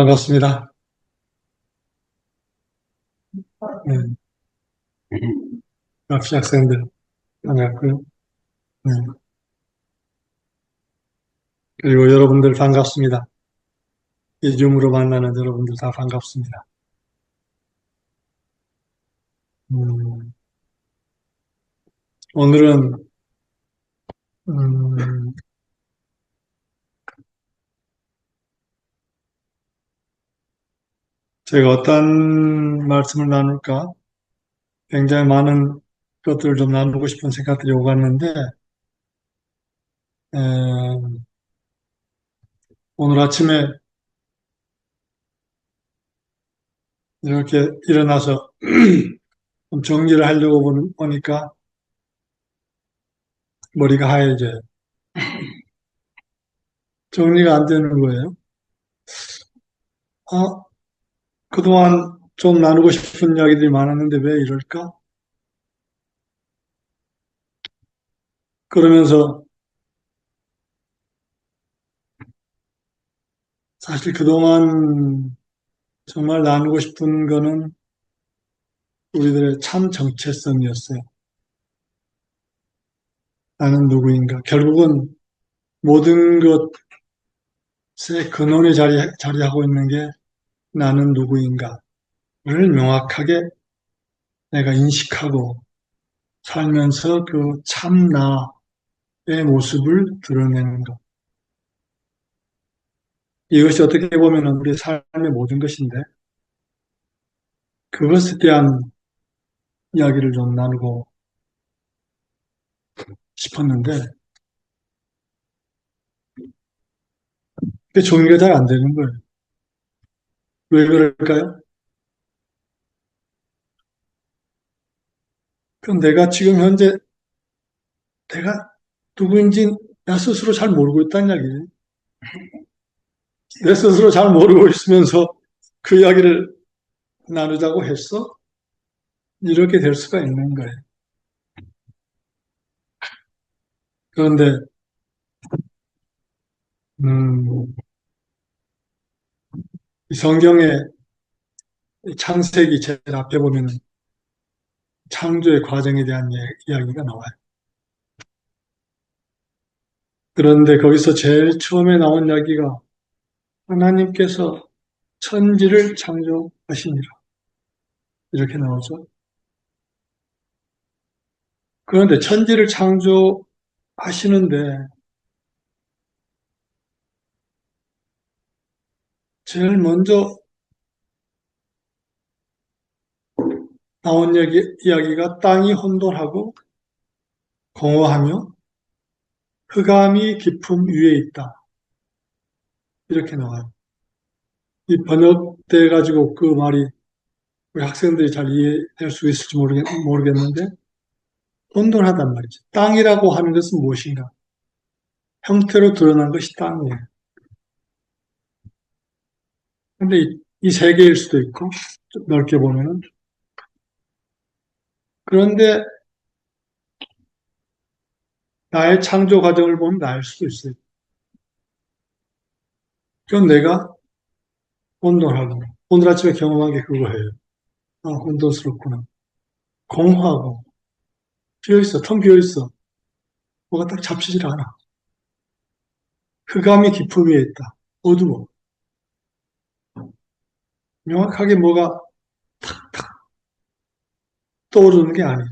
반갑습니다. 네, 학시 학생들 반갑고요. 네, 그리고 여러분들 반갑습니다. 이 줌으로 만나는 여러분들 다 반갑습니다. 음, 오늘은 음, 제가 어떤 말씀을 나눌까? 굉장히 많은 것들을 좀 나누고 싶은 생각들이 오갔는데 에, 오늘 아침에 이렇게 일어나서 좀 정리를 하려고 보니까 머리가 하얘져요. 정리가 안 되는 거예요. 아, 그동안 좀 나누고 싶은 이야기들이 많았는데 왜 이럴까? 그러면서 사실 그동안 정말 나누고 싶은 거는 우리들의 참 정체성이었어요. 나는 누구인가? 결국은 모든 것의 근원에 자리하고 있는 게 나는 누구인가를 명확하게 내가 인식하고 살면서 그 참 나의 모습을 드러내는 것. 이것이 어떻게 보면 우리 삶의 모든 것인데 그것에 대한 이야기를 좀 나누고 싶었는데 그게 정리가 잘 안 되는 거예요. 왜 그럴까요? 그럼 내가 지금 현재 내가 누구인지 나 스스로 잘 모르고 있다는 이야기예요. 내 스스로 잘 모르고 있으면서 그 이야기를 나누자고 했어? 이렇게 될 수가 있는 거예요. 그런데 음, 이 성경의 창세기 제일 앞에 보면 창조의 과정에 대한 이야기가 나와요. 그런데 거기서 제일 처음에 나온 이야기가 하나님께서 천지를 창조하시니라 이렇게 나오죠. 그런데 천지를 창조하시는데 제일 먼저 나온 이야기가 땅이 혼돈하고 공허하며 흑암이 깊음 위에 있다. 이렇게 나와요. 이 번역돼 가지고 그 말이 우리 학생들이 잘 이해할 수 있을지 모르겠는데 혼돈하단 말이죠. 땅이라고 하는 것은 무엇인가? 형태로 드러난 것이 땅이에요. 근데 이 세계일 수도 있고 좀 넓게 보면은 그런데 나의 창조 과정을 보면 나일 수도 있어요. 그건 내가 혼돈하고 오늘 아침에 경험한 게 그거예요. 아, 혼돈스럽구나. 공허하고 비어있어. 텅 비어있어. 뭐가 딱 잡히질 않아. 흑암이 깊음 위에 있다. 어두워. 명확하게 뭐가 떠오르는 게 아니에요.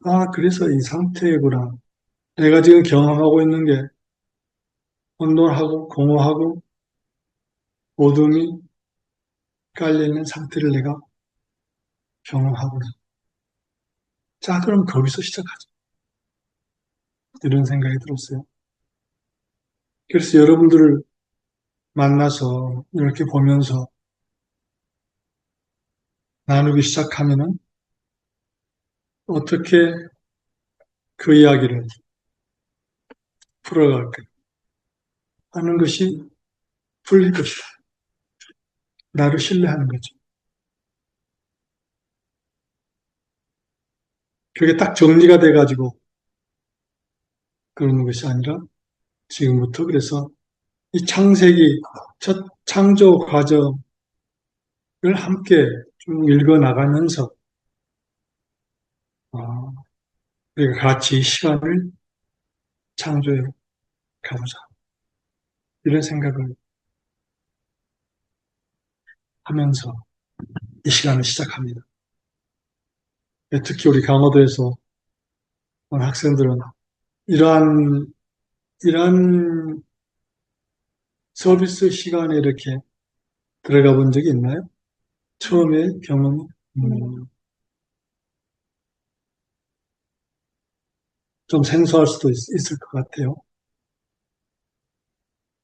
아, 그래서 이 상태구나. 내가 지금 경험하고 있는 게 혼돈하고 공허하고 어둠이 깔려있는 상태를 내가 경험하구나. 자, 그럼 거기서 시작하자. 이런 생각이 들었어요. 그래서 여러분들을 만나서 이렇게 보면서 나누기 시작하면은 어떻게 그 이야기를 풀어갈까 하는 것이 풀릴 것이다. 나를 신뢰하는 거죠. 그게 딱 정리가 돼가지고 그러는 것이 아니라 지금부터. 그래서 이 창세기 첫 창조 과정을 함께 쭉 읽어 나가면서 우리가 같이 이 시간을 창조해 가보자. 이런 생각을 하면서 이 시간을 시작합니다. 특히 우리 강화도에서 온 학생들은 이러한, 이러한 서비스 시간에 이렇게 들어가 본 적이 있나요? 처음에 경험이? 좀 생소할 수도 있을 것 같아요.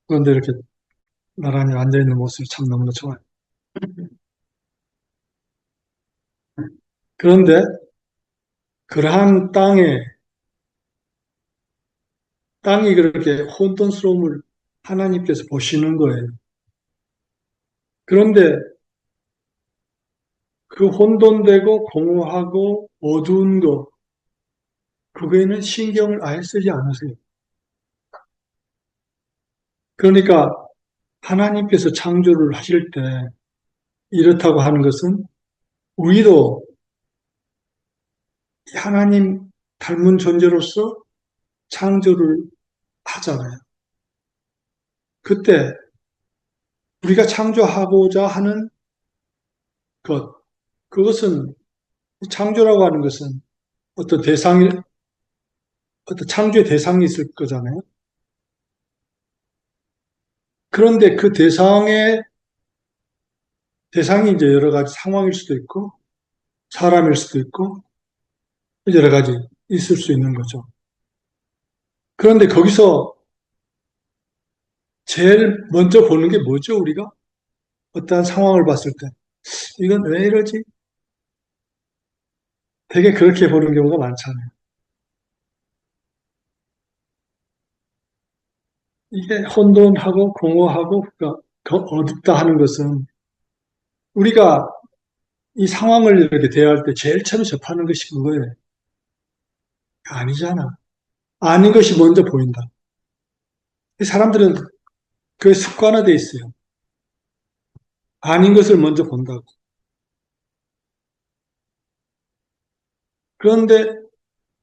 그런데 이렇게 나란히 앉아있는 모습이 참 너무나 좋아요. 그런데 그러한 땅이 그렇게 혼돈스러움을 하나님께서 보시는 거예요. 그런데 그 혼돈되고 공허하고 어두운 것, 그거에는 신경을 아예 쓰지 않으세요. 그러니까 하나님께서 창조를 하실 때 이렇다고 하는 것은 우리도 하나님 닮은 존재로서 창조를 하잖아요. 그때 우리가 창조하고자 하는 것, 그것은 창조라고 하는 것은 어떤 대상이, 어떤 창조의 대상이 있을 거잖아요. 그런데 그 대상이 이제 여러 가지 상황일 수도 있고, 사람일 수도 있고, 여러 가지 있을 수 있는 거죠. 그런데 거기서 제일 먼저 보는 게 뭐죠, 우리가? 어떠한 상황을 봤을 때. 이건 왜 이러지? 되게 그렇게 보는 경우가 많잖아요. 이게 혼돈하고 공허하고 그러니까 어둡다 하는 것은 우리가 이 상황을 이렇게 대할 때 제일 처음 접하는 것이 그거예요. 아니잖아. 아닌 것이 먼저 보인다. 이 사람들은 그게 습관화되어 있어요. 아닌 것을 먼저 본다고. 그런데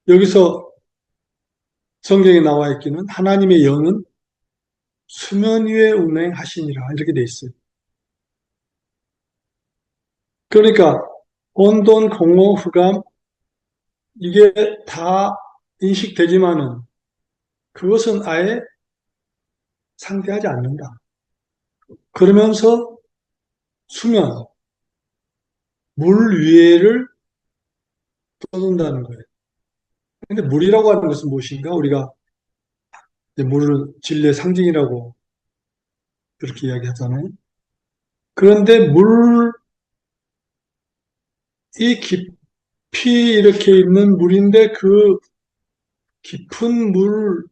여기서 성경에 나와 있기는 하나님의 영은 수면 위에 운행하시니라 이렇게 돼 있어요. 그러니까 혼돈, 공허, 흑암 이게 다 인식되지만은 그것은 아예 상대하지 않는다. 그러면서 수면, 물 위에를 떠돈다는 거예요. 근데 물이라고 하는 것은 무엇인가? 우리가 물을 진리의 상징이라고 그렇게 이야기하잖아요. 그런데 물이 깊이 이렇게 있는 물인데 그 깊은 물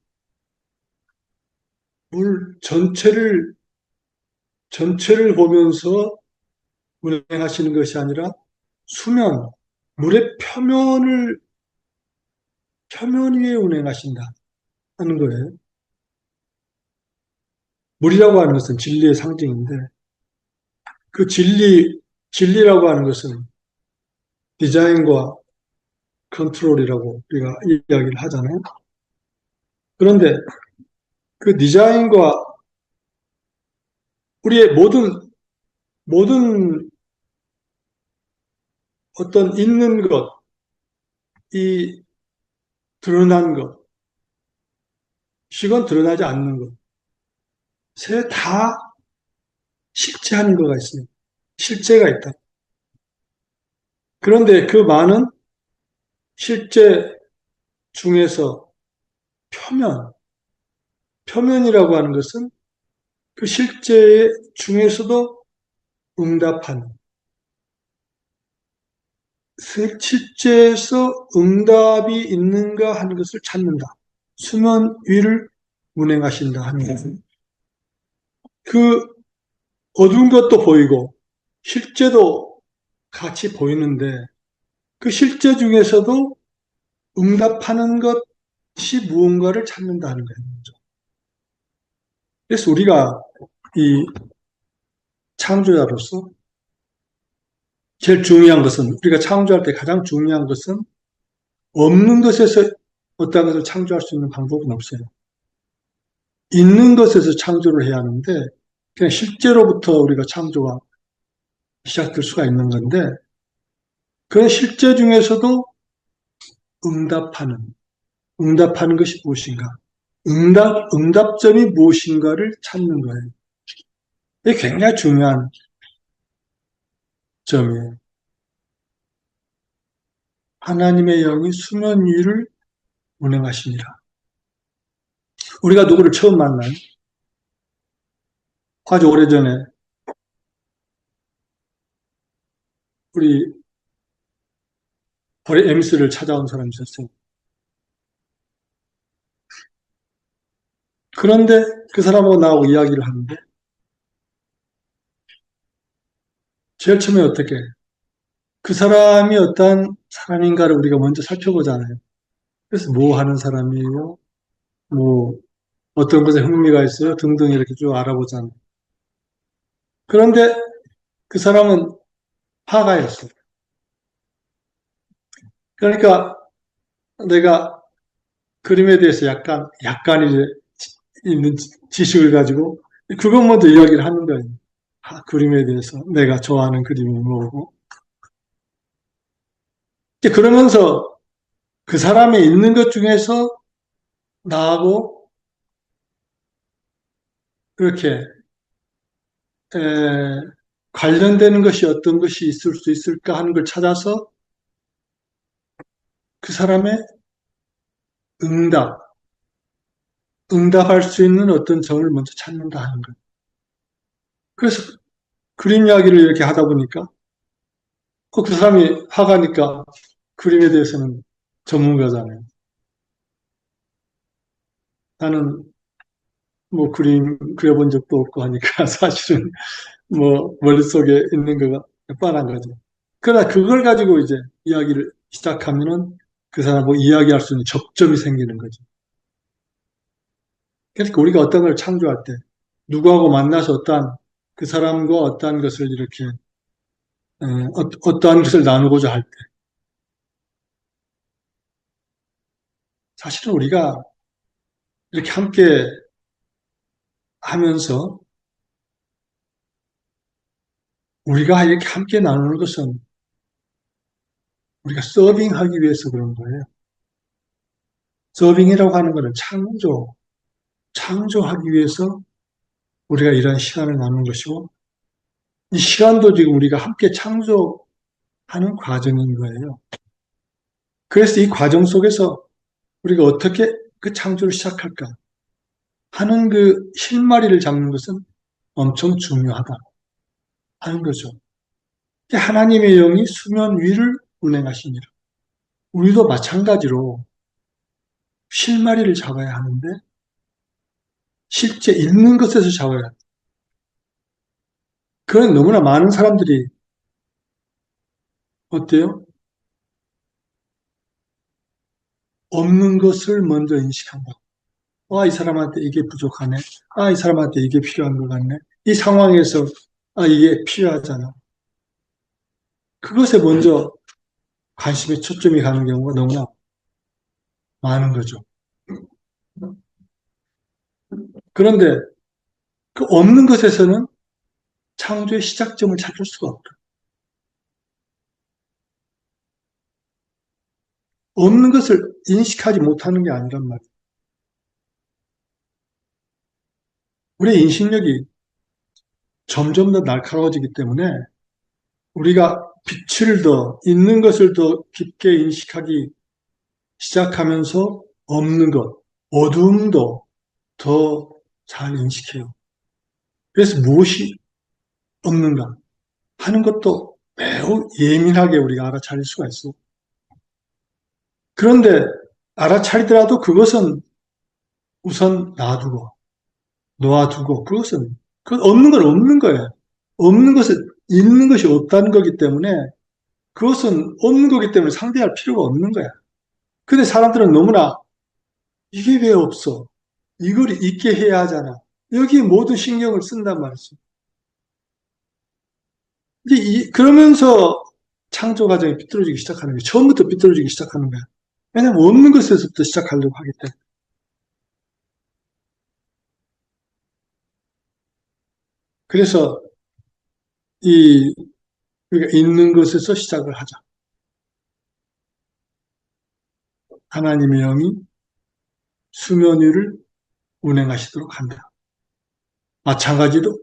전체를 보면서 운행하시는 것이 아니라 수면, 물의 표면 위에 운행하신다 하는 거예요. 물이라고 하는 것은 진리의 상징인데 그 진리라고 하는 것은 디자인과 컨트롤이라고 우리가 이야기를 하잖아요. 그런데 그 디자인과 우리의 모든 어떤 있는 것, 이 드러난 것, 실은 드러나지 않는 것, 다 실제하는 거가 있어요. 실제가 있다. 그런데 그 많은 실제 중에서 표면이라고 하는 것은 그 실제 중에서도 응답하는, 실제에서 응답이 있는가 하는 것을 찾는다. 수면 위를 운행하신다 하는 것은 그 어두운 것도 보이고 실제도 같이 보이는데 그 실제 중에서도 응답하는 것이 무언가를 찾는다는 거예요. 그래서 우리가 이 창조자로서 제일 중요한 것은, 우리가 창조할 때 가장 중요한 것은 없는 것에서 어떤 것을 창조할 수 있는 방법은 없어요. 있는 것에서 창조를 해야 하는데, 그냥 실제로부터 우리가 창조가 시작될 수가 있는 건데, 그런 실제 중에서도 응답하는, 응답하는 것이 무엇인가? 응답점이 무엇인가를 찾는 거예요. 이게 굉장히 중요한 점이에요. 하나님의 영이 수면 위를 운행하십니다. 우리가 누구를 처음 만나요? 아주 오래전에 우리 어린 에미스를 찾아온 사람이 있었어요. 그런데 그 사람하고 나하고 이야기를 하는데 제일 처음에 어떻게 그 사람이 어떤 사람인가를 우리가 먼저 살펴보잖아요. 그래서 뭐 하는 사람이에요? 뭐 어떤 것에 흥미가 있어요? 등등 이렇게 쭉 알아보잖아요. 그런데 그 사람은 화가였어요. 그러니까 내가 그림에 대해서 약간 이제 있는 지식을 가지고 그것 먼저 이야기를 하는 거예요. 그림에 대해서 내가 좋아하는 그림이 뭐고. 그러면서 그 사람이 있는 것 중에서 나하고 그렇게 에, 관련되는 것이 어떤 것이 있을 수 있을까 하는 걸 찾아서 그 사람의 응답, 응답할 수 있는 어떤 점을 먼저 찾는다 하는 거예요. 그래서 그림 이야기를 이렇게 하다 보니까 그 사람이 화가니까 그림에 대해서는 전문가잖아요. 나는 뭐 그림 그려본 적도 없고 하니까 사실은 뭐 머릿속에 있는 거가 뻔한 거죠. 그러나 그걸 가지고 이제 이야기를 시작하면은 그 사람하고 이야기할 수 있는 접점이 생기는 거죠. 그러니까 우리가 어떤 걸 창조할 때 누구하고 만나서 어떠한 그 사람과 어떠한 것을 이렇게 어떠한 것을 나누고자 할 때 사실은 우리가 이렇게 함께 하면서 우리가 이렇게 함께 나누는 것은 우리가 서빙하기 위해서 그런 거예요. 서빙이라고 하는 것은 창조하기 위해서 우리가 이런 시간을 나누는 것이고, 이 시간도 지금 우리가 함께 창조하는 과정인 거예요. 그래서 이 과정 속에서 우리가 어떻게 그 창조를 시작할까 하는 그 실마리를 잡는 것은 엄청 중요하다 하는 거죠. 하나님의 영이 수면 위를 운행하십니다. 우리도 마찬가지로 실마리를 잡아야 하는데 실제 있는 것에서 잡아야 합니다. 그런 너무나 많은 사람들이 어때요? 없는 것을 먼저 인식한다. 이 사람한테 이게 부족하네. 이 사람한테 이게 필요한 것 같네. 이 상황에서, 이게 필요하잖아. 그것에 먼저 관심의 초점이 가는 경우가 너무나 많은 거죠. 그런데 그 없는 것에서는 창조의 시작점을 찾을 수가 없다. 없는 것을 인식하지 못하는 게 아니란 말이에요. 우리의 인식력이 점점 더 날카로워지기 때문에 우리가 빛을 더, 있는 것을 더 깊게 인식하기 시작하면서 없는 것, 어둠도 더 잘 인식해요. 그래서 무엇이 없는가 하는 것도 매우 예민하게 우리가 알아차릴 수가 있어요. 그런데 알아차리더라도 그것은 우선 놓아두고, 그 없는 건 없는 거예요. 없는 것은 있는 것이 없다는 거기 때문에 그것은 없는 거기 때문에 상대할 필요가 없는 거야. 근데 사람들은 너무나 이게 왜 없어? 이걸 있게 해야 하잖아. 여기에 모든 신경을 쓴단 말이죠. 이제 그러면서 창조 과정이 삐뚤어지기 시작하는 거예요. 처음부터 삐뚤어지기 시작하는 거야. 왜냐면 없는 것에서부터 시작하려고 하기 때문에. 그래서 이 우리가 있는 것에서 시작을 하자. 하나님의 영이 수면 위를 운행하시도록 한다. 마찬가지로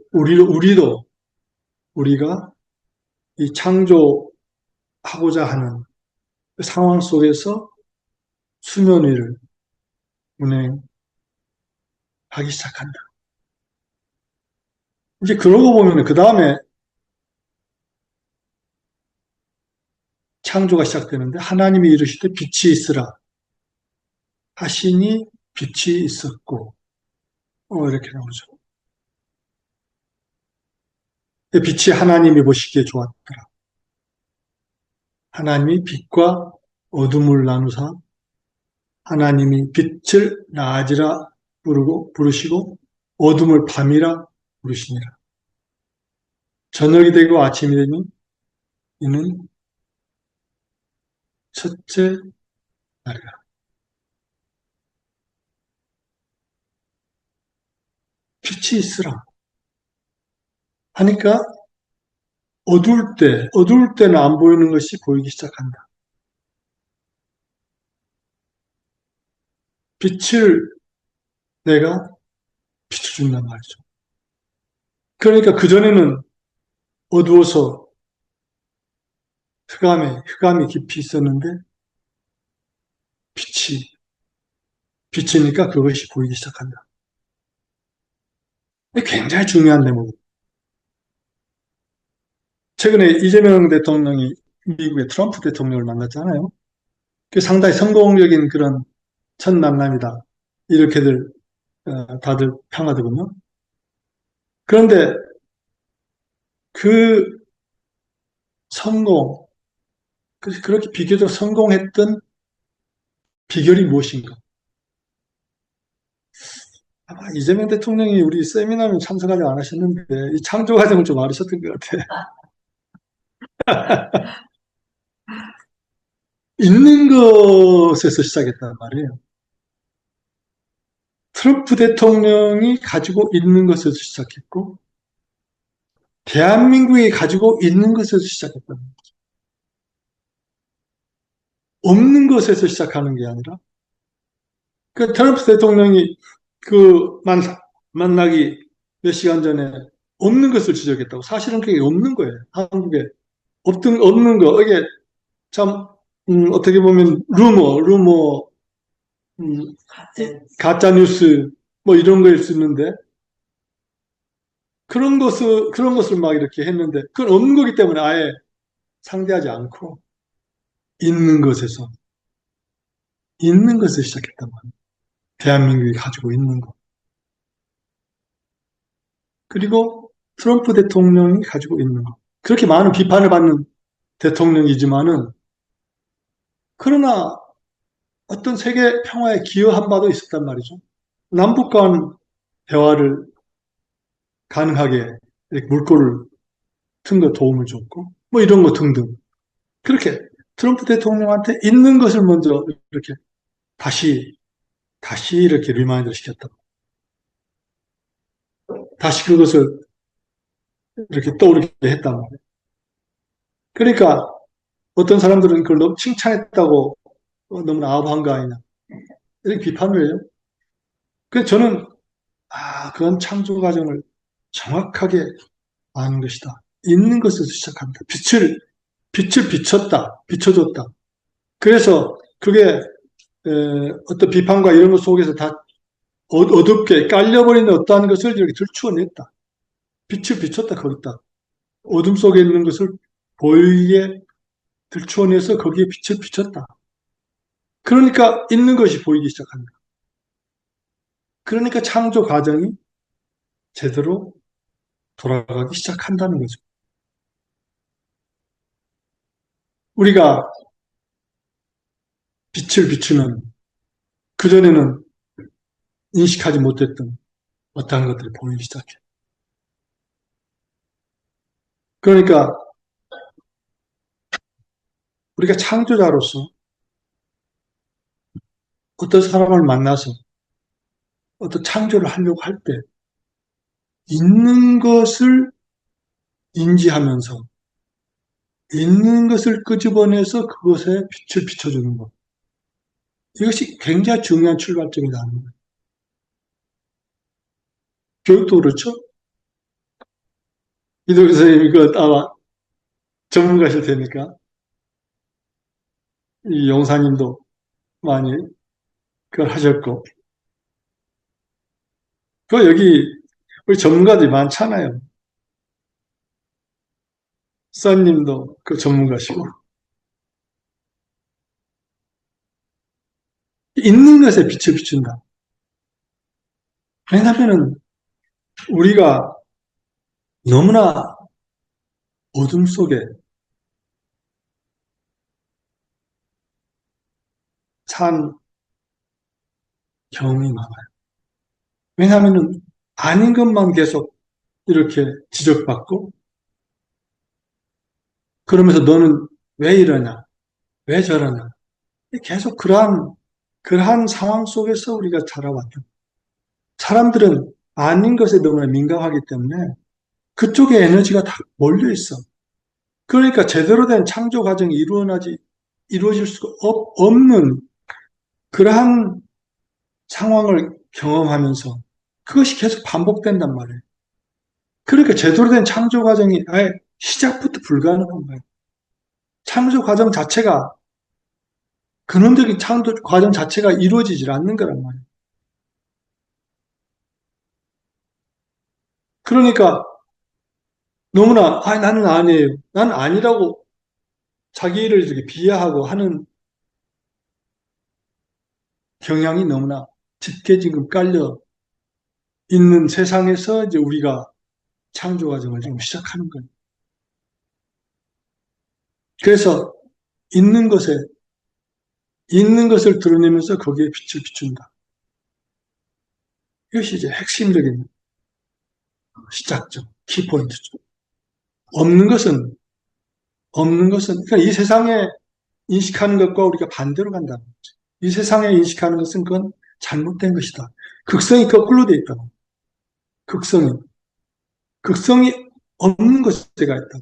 우리가 이 창조하고자 하는 그 상황 속에서 수면 위를 운행하기 시작한다. 이제 그러고 보면 그 다음에 창조가 시작되는데 하나님이 이르시되 빛이 있으라 하시니 빛이 있었고 이렇게 나오죠. 빛이 하나님이 보시기에 좋았더라. 하나님이 빛과 어둠을 나누사 하나님이 빛을 낮이라 부르시고 어둠을 밤이라 부르시니라. 저녁이 되고 아침이 되니 이는 첫째 날이라. 빛이 있으라 하니까 어두울 때는 안 보이는 것이 보이기 시작한다. 빛을 내가 빛을 준단 말이죠. 그러니까 그전에는 어두워서 흑암이 깊이 있었는데 빛이, 빛이니까 그것이 보이기 시작한다. 이게 굉장히 중요한 대목입니다. 최근에 이재명 대통령이 미국의 트럼프 대통령을 만났잖아요. 그 상당히 성공적인 그런 첫 만남이다. 이렇게들 다들 평하더군요. 그런데 그 성공, 그렇게 비교적 성공했던 비결이 무엇인가? 아마 이재명 대통령이 우리 세미나에 참석하지 않으셨는데 이 창조 과정을 좀 알으셨던 것 같아요. 있는 것에서 시작했단 말이에요. 트럼프 대통령이 가지고 있는 것에서 시작했고 대한민국이 가지고 있는 것에서 시작했단 말이에요. 없는 것에서 시작하는 게 아니라 그 트럼프 대통령이 만나기 몇 시간 전에 없는 것을 지적했다고. 사실은 그게 없는 거예요. 한국에 없는 거. 이게 참 어떻게 보면 루머, 음, 가짜 뉴스 뭐 이런 거일 수 있는데 그런 것을 막 이렇게 했는데 그건 없는 거기 때문에 아예 상대하지 않고 있는 것에서 있는 것을 시작했단 말이에요. 대한민국이 가지고 있는 것. 그리고 트럼프 대통령이 가지고 있는 것. 그렇게 많은 비판을 받는 대통령이지만은 그러나 어떤 세계 평화에 기여한 바도 있었단 말이죠. 남북 간 대화를 가능하게 이렇게 물꼬를 튼 거 도움을 줬고 뭐 이런 거 등등. 그렇게 트럼프 대통령한테 있는 것을 먼저 이렇게 다시 이렇게 리마인드를 시켰다. 다시 그것을 이렇게 떠오르게 했단 말이에요. 그러니까 어떤 사람들은 그걸 너무 칭찬했다고 너무나 아부한 거 아니냐 이렇게 비판을 해요. 그래서 저는 그건 창조 과정을 정확하게 아는 것이다. 있는 것에서 시작합니다. 빛을 비춰줬다. 그래서 그게 어떤 비판과 이런 것 속에서 다 어둡게 깔려버리는 어떠한 것을 이렇게 들추어냈다. 빛을 비췄다, 거기다. 어둠 속에 있는 것을 보이게 들추어내서 거기에 빛을 비췄다. 그러니까 있는 것이 보이기 시작합니다. 그러니까 창조 과정이 제대로 돌아가기 시작한다는 거죠. 우리가 빛을 비추는 그전에는 인식하지 못했던 어떠한 것들이 보이기 시작해. 그러니까 우리가 창조자로서 어떤 사람을 만나서 어떤 창조를 하려고 할 때 있는 것을 인지하면서 있는 것을 끄집어내서 그것에 빛을 비춰주는 것. 이것이 굉장히 중요한 출발점이라는 거예요. 교육도 그렇죠? 이도교 선생님 이거 아마 전문가실 테니까 이 용사님도 많이 그걸 하셨고 그 여기 우리 전문가들이 많잖아요. 써님도 그 전문가시고 있는 것에 빛을 비춘다. 왜냐하면은 우리가 너무나 어둠 속에 산 경험이 많아요. 왜냐하면은 아닌 것만 계속 이렇게 지적받고 그러면서 너는 왜 이러냐, 왜 저러냐. 계속 그러한 상황 속에서 우리가 자라왔죠. 사람들은 아닌 것에 너무나 민감하기 때문에 그쪽에 에너지가 다 몰려 있어. 그러니까 제대로 된 창조 과정이 이루어질 수가 없는 그러한 상황을 경험하면서 그것이 계속 반복된단 말이에요. 그러니까 제대로 된 창조 과정이 아예 시작부터 불가능한 거예요. 창조 과정 자체가, 근원적인 창조 과정 자체가 이루어지질 않는 거란 말이에요. 그러니까 너무나, 나는 아니에요. 나는 아니라고 자기를 이렇게 비하하고 하는 경향이 너무나 짙게 지금 깔려 있는 세상에서 이제 우리가 창조 과정을 지금 시작하는 거예요. 그래서 있는 것에, 있는 것을 드러내면서 거기에 빛을 비춘다. 이것이 이제 핵심적인 시작점, 키포인트죠. 없는 것은, 그러니까 이 세상에 인식하는 것과 우리가 반대로 간다는 거죠. 이 세상에 인식하는 것은 그건 잘못된 것이다. 극성이 거꾸로 돼 있다. 극성이. 극성이 없는 것에 가 있다.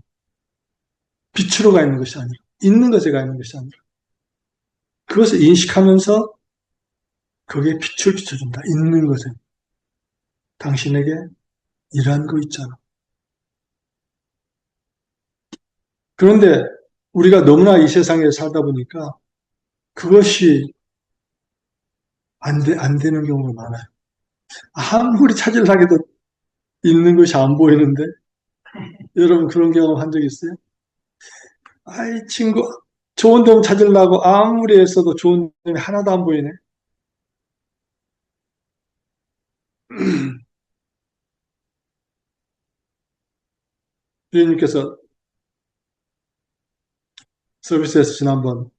빛으로 가 있는 것이 아니라, 있는 것에 가 있는 것이 아니라, 그것을 인식하면서 거기에 빛을 비춰준다. 있는 것에. 당신에게 이러한 거 있잖아. 그런데 우리가 너무나 이 세상에 살다 보니까 그것이 안 되는 경우가 많아요. 아무리 찾으려고 해도 있는 것이 안 보이는데, 여러분 그런 경험 한 적 있어요? 아이, 친구, 좋은 점 찾으려고 아무리 애써도 좋은 점이 하나도 안 보이네. 주인님께서 서비스에서 지난번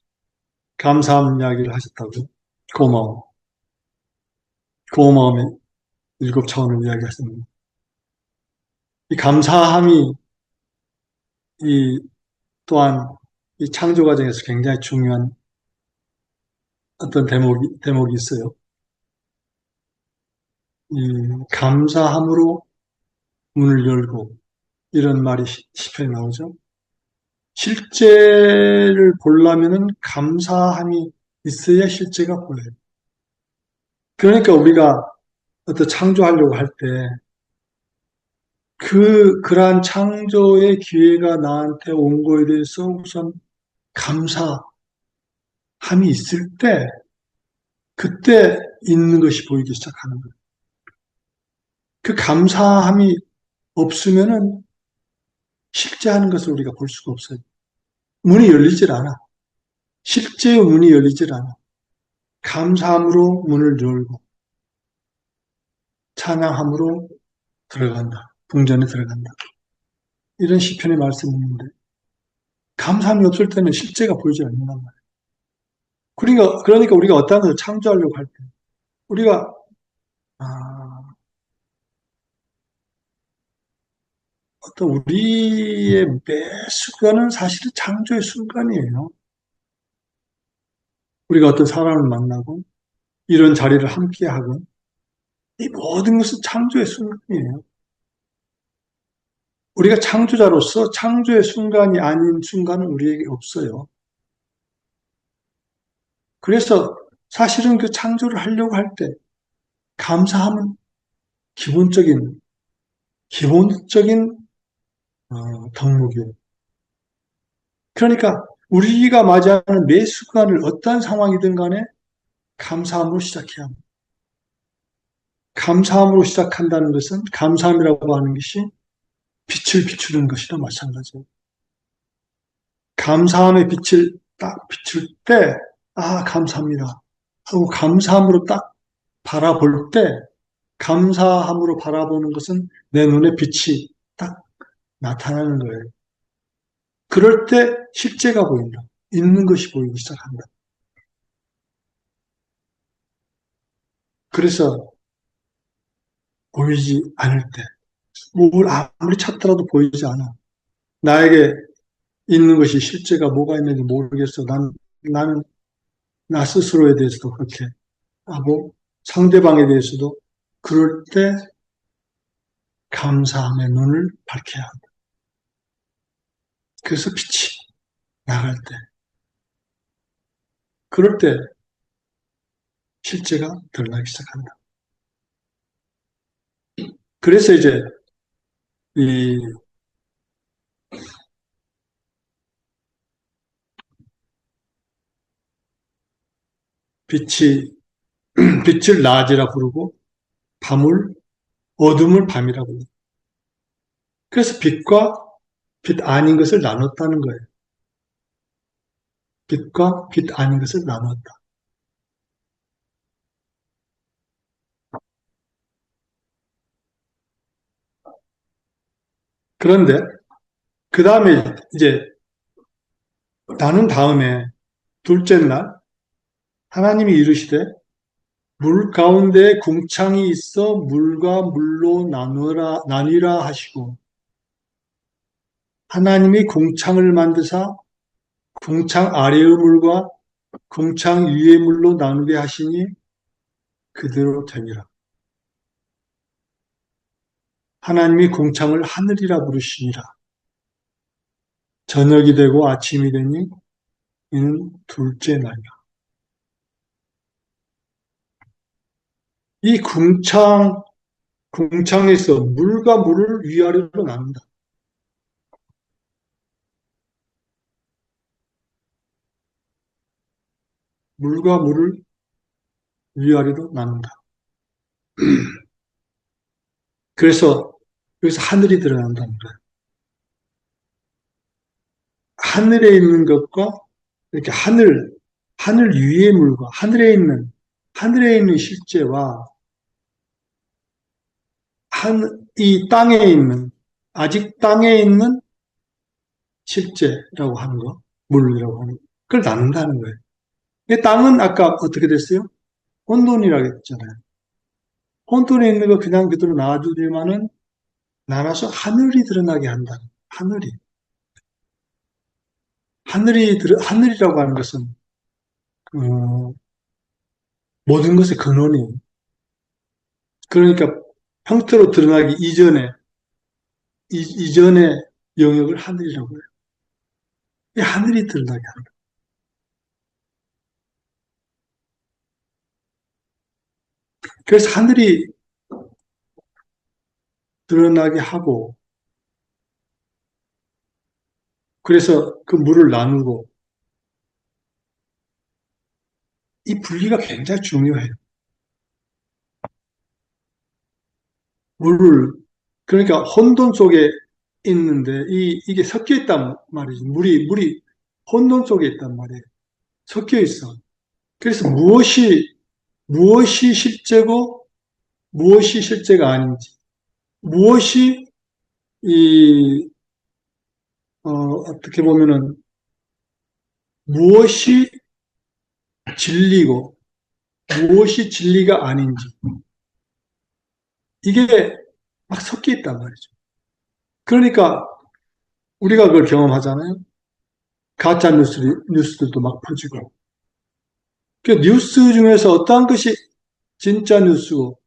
감사함 이야기를 하셨다고요? 고마워. 고마움의 일곱 차원을 이야기하셨는데, 이 감사함이 이 또한 이 창조 과정에서 굉장히 중요한 어떤 대목이 있어요. 이 감사함으로 문을 열고 이런 말이 시편에 나오죠. 실제를 보려면은 감사함이 있어야 실제가 보여요. 그러니까 우리가 어떤 창조하려고 할 때 그러한 창조의 기회가 나한테 온 거에 대해서 우선 감사함이 있을 때 그때 있는 것이 보이기 시작하는 거예요. 그 감사함이 없으면은 실제 하는 것을 우리가 볼 수가 없어요. 문이 열리질 않아. 실제의 문이 열리질 않아. 감사함으로 문을 열고 찬양함으로 들어간다. 궁전에 들어간다. 이런 시편의 말씀이 있는데 감사함이 없을 때는 실제가 보이지 않는단 말이에요. 그러니까 우리가 어떤 것을 창조하려고 할 때 우리가 아, 어떤 우리의 매 순간은 사실은 창조의 순간이에요. 우리가 어떤 사람을 만나고 이런 자리를 함께하고 이 모든 것은 창조의 순간이에요. 우리가 창조자로서 창조의 순간이 아닌 순간은 우리에게 없어요. 그래서 사실은 그 창조를 하려고 할 때 감사함은 기본적인 기본적인 덕목이에요. 그러니까 우리가 맞이하는 매 순간을 어떠한 상황이든 간에 감사함으로 시작해야 합니다. 감사함으로 시작한다는 것은 감사함이라고 하는 것이 빛을 비추는 것이나 마찬가지예요. 감사함의 빛을 딱 비출 때, 아, 감사합니다. 하고 감사함으로 딱 바라볼 때, 감사함으로 바라보는 것은 내 눈에 빛이 딱 나타나는 거예요. 그럴 때 실제가 보인다. 있는 것이 보이기 시작한다. 그래서 보이지 않을 때, 뭘 아무리 찾더라도 보이지 않아. 나에게 있는 것이 실제가 뭐가 있는지 모르겠어. 나는 나 스스로에 대해서도 그렇게 하고 상대방에 대해서도 그럴 때 감사함의 눈을 밝혀야 한다. 그래서 빛이 나갈 때, 그럴 때 실제가 드러나기 시작한다. 그래서 이제 이 빛이 빛을 낮이라 부르고 밤을 어둠을 밤이라고 부르고 그래서 빛과 빛 아닌 것을 나눴다는 거예요. 빛과 빛 아닌 것을 나눴다. 그런데 그 다음에 이제 나눈 다음에 둘째 날 하나님이 이르시되 물 가운데 궁창이 있어 물과 물로 나뉘라 하시고 하나님이 궁창을 만드사 궁창 아래의 물과 궁창 위의 물로 나누게 하시니 그대로 되니라. 하나님이 궁창을 하늘이라 부르시니라. 저녁이 되고 아침이 되니 이는 둘째 날이라. 이 궁창에서 물과 물을 위아래로 나눈다. 물과 물을 위아래로 나눈다. 그래서 여기서 하늘이 드러난다는 거예요. 하늘에 있는 것과 이렇게 하늘 위의 물과 하늘에 있는 실제와 이 땅에 있는, 아직 땅에 있는 실제라고 하는 거, 물이라고 하는 거, 그걸 나눈다는 거예요. 이 땅은 아까 어떻게 됐어요? 혼돈이라고 했잖아요. 혼돈에 있는 거 그냥 그대로 놔두지만은 나눠서 하늘이 드러나게 한다. 하늘이. 하늘이라고 하는 것은, 어, 모든 것의 근원이. 그러니까 형태로 드러나기 이전의 영역을 하늘이라고 해요. 이 하늘이 드러나게 한다. 그래서 하늘이 드러나게 하고, 그래서 그 물을 나누고, 이 분리가 굉장히 중요해요. 물을, 그러니까 혼돈 속에 있는데, 이게 섞여 있단 말이지. 물이 혼돈 속에 있단 말이에요. 섞여 있어. 그래서 무엇이 실제고, 무엇이 실제가 아닌지, 무엇이 이, 어떻게 보면은, 무엇이 진리고, 무엇이 진리가 아닌지, 이게 막 섞여 있단 말이죠. 그러니까 우리가 그걸 경험하잖아요. 가짜 뉴스들도 막 퍼지고. 그 뉴스 중에서 어떠한 것이 진짜 뉴스고,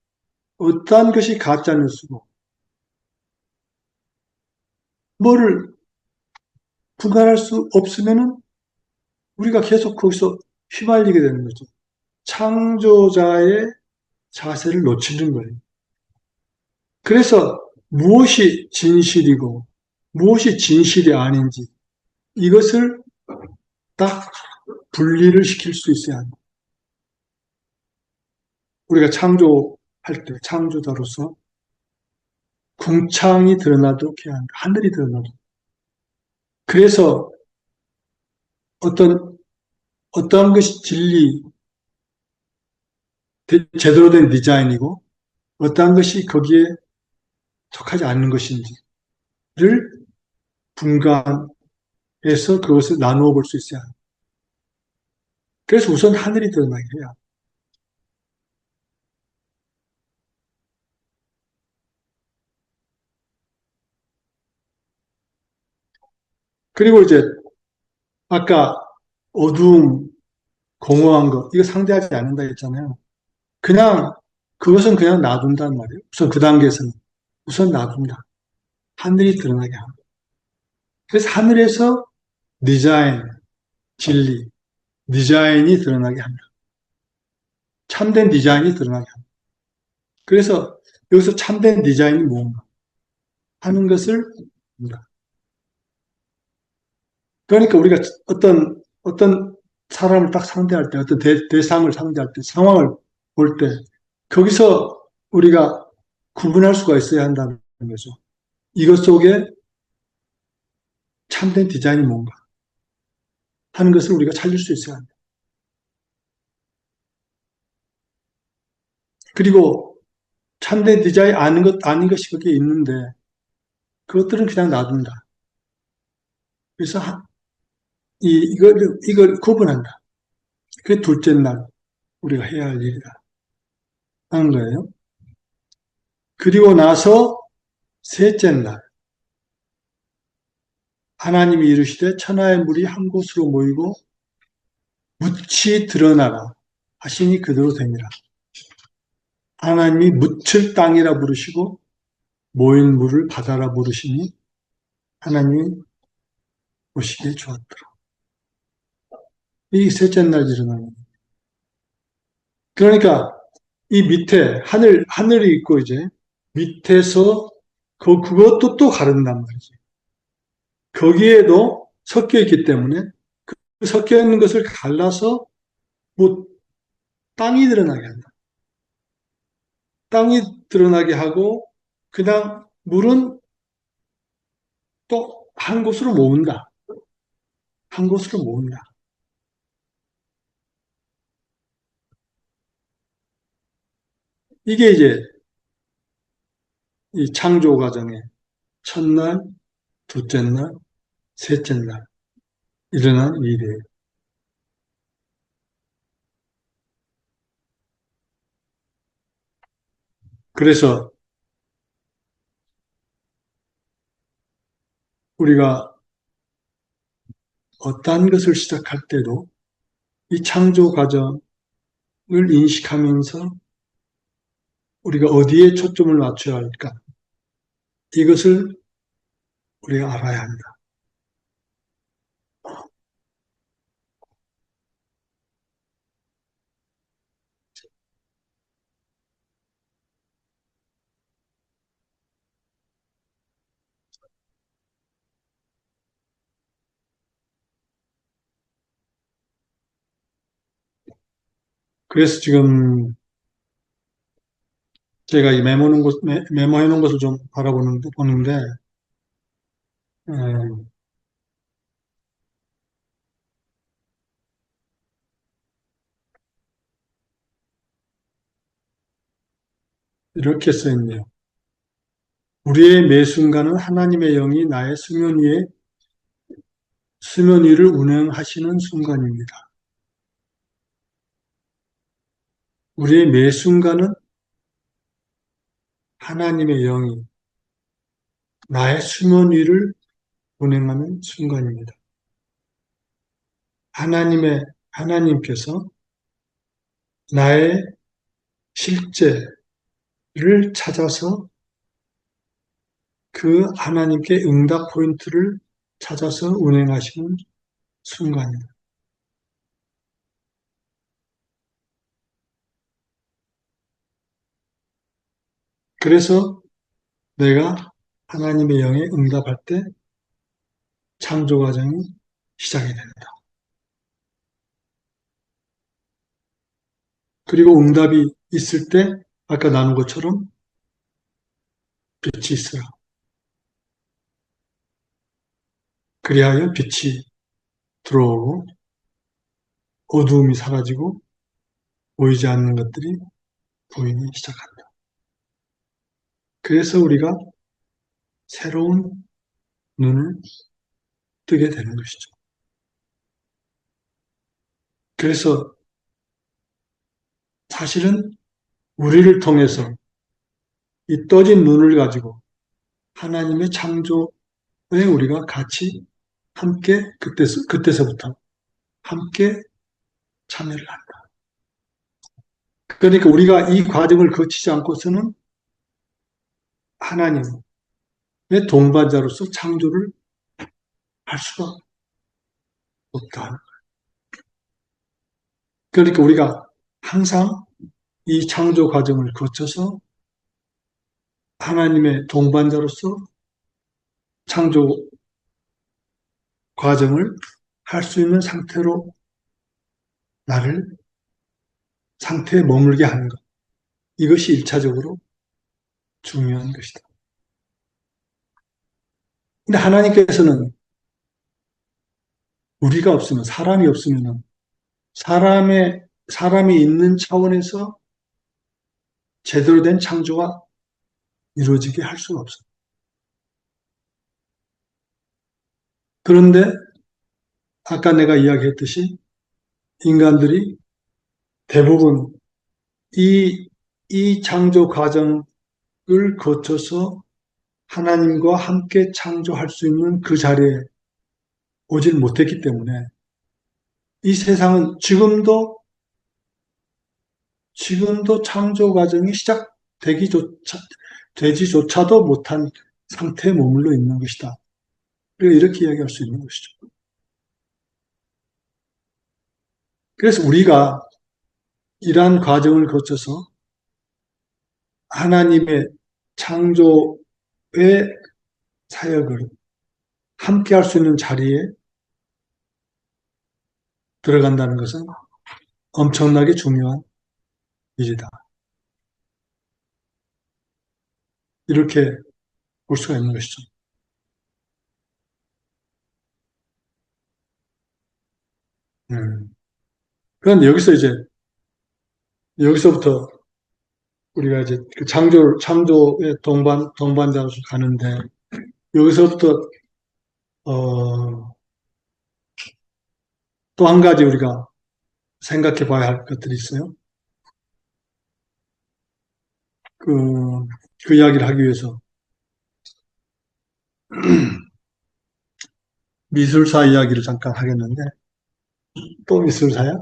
어떠한 것이 가짜 뉴스고, 뭐를 분간할 수 없으면은 우리가 계속 거기서 휘말리게 되는 거죠. 창조자의 자세를 놓치는 거예요. 그래서 무엇이 진실이고 무엇이 진실이 아닌지 이것을 딱 분리를 시킬 수 있어야 합니다. 우리가 창조할 때 창조자로서 궁창이 드러나도록 해야 합니다. 하늘이 드러나도록. 그래서 어떤 것이 진리, 제대로 된 디자인이고 어떠한 것이 거기에 속하지 않는 것인지를 분간해서 그것을 나누어 볼 수 있어야 합니다. 그래서 우선 하늘이 드러나게 해야 합니다. 그리고 이제 아까 어두움, 공허한 것, 이거 상대하지 않는다 했잖아요. 그냥, 그것은 그냥 놔둔단 말이에요. 우선 그 단계에서는. 우선 놔둔다. 하늘이 드러나게 합니다. 그래서 하늘에서 디자인, 진리, 디자인이 드러나게 합니다. 참된 디자인이 드러나게 합니다. 그래서 여기서 참된 디자인이 뭔가 하는 것을 봅니다. 그러니까 우리가 어떤 사람을 딱 상대할 때, 어떤 대상을 상대할 때, 상황을 볼 때, 거기서 우리가 구분할 수가 있어야 한다는 거죠. 이것 속에 참된 디자인이 뭔가 하는 것을 우리가 찾을 수 있어야 합니다. 그리고 참된 디자인 아닌 것이 거기에 있는데, 그것들은 그냥 놔둔다. 그래서 이걸 구분한다. 그게 둘째 날 우리가 해야 할 일이다. 하는 거예요. 그리고 나서 셋째 날, 하나님이 이르시되 천하의 물이 한 곳으로 모이고 묻이 드러나라 하시니 그대로 됩니다. 하나님이 묻을 땅이라 부르시고 모인 물을 바다라 부르시니 하나님이 보시기에 좋았더라. 이 셋째 날 일어나는 거예요. 그러니까 이 밑에 하늘이 있고 이제 밑에서 그것도 또 가른단 말이지. 거기에도 섞여 있기 때문에 그 섞여 있는 것을 갈라서 뭐 땅이 드러나게 한다. 땅이 드러나게 하고 그냥 물은 또 한 곳으로 모은다. 한 곳으로 모은다. 이게 이제 이 창조 과정의 첫날, 둘째 날, 셋째 날 일어난 일이에요. 그래서 우리가 어떠한 것을 시작할 때도 이 창조 과정을 인식하면서 우리가 어디에 초점을 맞춰야 할까? 이것을 우리가 알아야 한다. 그래서 지금 제가 이 메모해 놓은 것을 좀 보는데, 음, 이렇게 써 있네요. 우리의 매 순간은 하나님의 영이 나의 수면 위를 운행하시는 순간입니다. 우리의 매 순간은 하나님의 영이 나의 수면 위를 운행하는 순간입니다. 하나님께서 나의 실제를 찾아서 그 하나님께 응답 포인트를 찾아서 운행하시는 순간입니다. 그래서 내가 하나님의 영에 응답할 때 창조 과정이 시작이 됩니다. 그리고 응답이 있을 때 아까 나눈 것처럼 빛이 있어요. 그리하여 빛이 들어오고 어두움이 사라지고 보이지 않는 것들이 보이기 시작한다. 그래서 우리가 새로운 눈을 뜨게 되는 것이죠. 그래서 사실은 우리를 통해서 이 떠진 눈을 가지고 하나님의 창조에 우리가 같이 함께 그때서부터 함께 참여를 한다. 그러니까 우리가 이 과정을 거치지 않고서는 하나님의 동반자로서 창조를 할 수가 없다. 그러니까 우리가 항상 이 창조 과정을 거쳐서 하나님의 동반자로서 창조 과정을 할 수 있는 나를 상태에 머물게 하는 것. 이것이 일차적으로 중요한 것이다. 근데 하나님께서는 우리가 없으면, 사람이 없으면, 사람이 있는 차원에서 제대로 된 창조가 이루어지게 할 수가 없어요. 그런데 아까 내가 이야기했듯이 인간들이 대부분 이, 이 창조 과정을 거쳐서 하나님과 함께 창조할 수 있는 그 자리에 오질 못했기 때문에 이 세상은 지금도 창조 과정이 되지조차도 못한 상태에 머물러 있는 것이다. 이렇게 이야기할 수 있는 것이죠. 그래서 우리가 이러한 과정을 거쳐서 하나님의 창조의 사역을 함께 할 수 있는 자리에 들어간다는 것은 엄청나게 중요한 일이다. 이렇게 볼 수가 있는 것이죠. 그런데 여기서부터 우리가 이제 그 창조의 동반자로서 가는데, 여기서부터, 또 한 가지 우리가 생각해 봐야 할 것들이 있어요. 그, 그 이야기를 하기 위해서 미술사 이야기를 잠깐 하겠는데, 또 미술사야?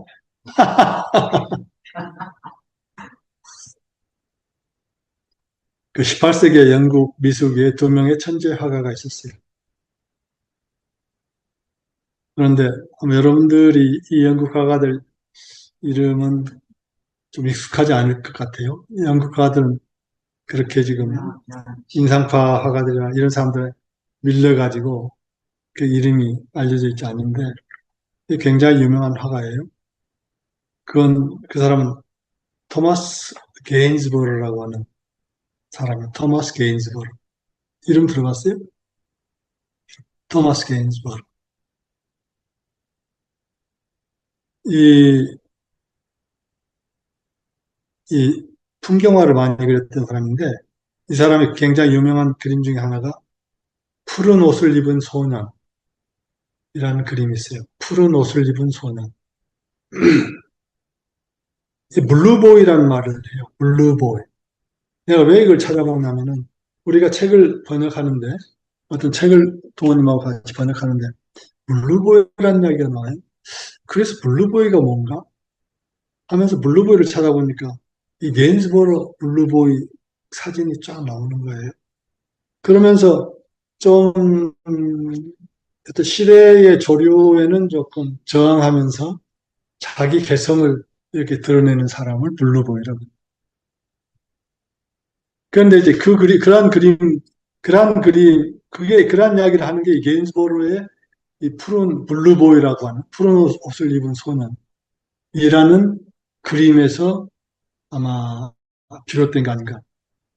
그 18세기의 영국 미술계에 두 명의 천재 화가가 있었어요. 그런데 아마 여러분들이 이 영국 화가들 이름은 좀 익숙하지 않을 것 같아요. 영국 화가들은 그렇게 지금 인상파 화가들이나 이런 사람들에 밀려가지고 그 이름이 알려져 있지 않는데 굉장히 유명한 화가예요. 그 사람은 토마스 게인즈버러라고 하는 사람이에요. 토마스 게인즈버러. 이름 들어봤어요? 토마스 게인즈버러. 이, 이 풍경화를 많이 그렸던 사람인데 이 사람이 굉장히 유명한 그림 중에 하나가 푸른 옷을 입은 소년이라는 그림이 있어요. 푸른 옷을 입은 소년. 블루보이라는 말을 해요. 블루보이. 내가 왜 이걸 찾아봤냐면은 우리가 책을 번역하는데, 어떤 책을 부모님하고 같이 번역하는데, 블루보이라는 이야기가 나와요. 그래서 블루보이가 뭔가? 하면서 블루보이를 찾아보니까 이 게인스보로 블루보이 사진이 쫙 나오는 거예요. 그러면서 좀 어떤 시대의 조류에는 조금 저항하면서 자기 개성을 이렇게 드러내는 사람을 블루보이라고. 그런데 이제 그러한 그림, 그러한 이야기를 하는 게 게인스보로의 이 푸른 블루보이라고 하는 푸른 옷을 입은 소년이라는 그림에서 아마 비롯된 거 아닌가.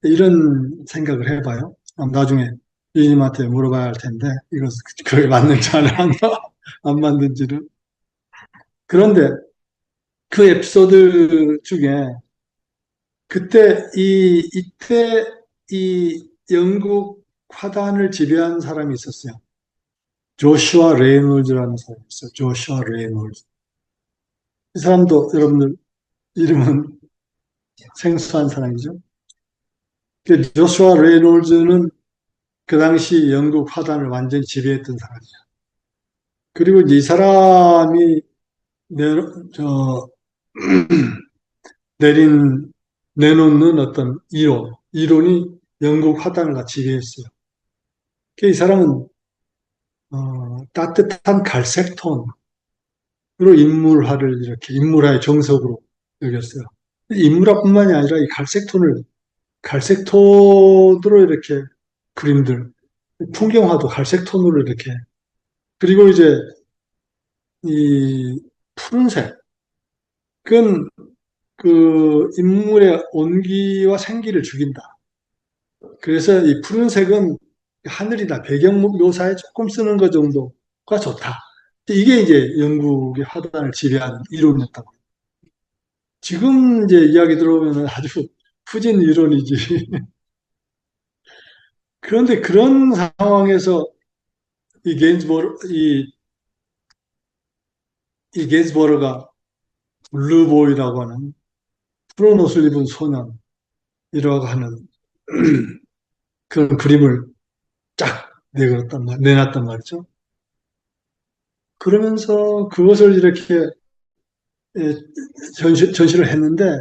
이런 생각을 해봐요. 나중에 유님한테 물어봐야 할 텐데, 이거 그게 맞는지 안 맞는지를. 그런데 그 에피소드 중에 이때 이 영국 화단을 지배한 사람이 있었어요. 조슈아 레이놀즈라는 사람이 있어요. 조슈아 레이놀즈. 이 사람도 여러분들 이름은 생소한 사람이죠. 조슈아 레이놀즈는 그 당시 영국 화단을 완전히 지배했던 사람이에요. 그리고 이 사람이 내, 저, 내린, 내놓는 어떤 이론이 영국 화단을 다 지배했어요. 이 사람은 따뜻한 갈색 톤으로 인물화의 정석으로 여겼어요. 인물화뿐만이 아니라 이 갈색 톤으로 이렇게 그림들, 풍경화도 갈색 톤으로 이렇게, 그리고 이제 이 푸른색, 그건 그 인물의 온기와 생기를 죽인다. 그래서 이 푸른색은 하늘이나 배경 묘사에 조금 쓰는 것 정도가 좋다. 이게 이제 영국의 화단을 지배하는 이론이었다고. 지금 이제 이야기 들어보면 아주 후진 이론이지. 그런데 그런 상황에서 이 게인스보르, 이, 이 게인스보르가 블루보이라고 하는 푸른 옷을 입은 소년이라고 하는 그런 그림을 쫙 내놨단 말이죠. 그러면서 그것을 이렇게 예, 전시를 했는데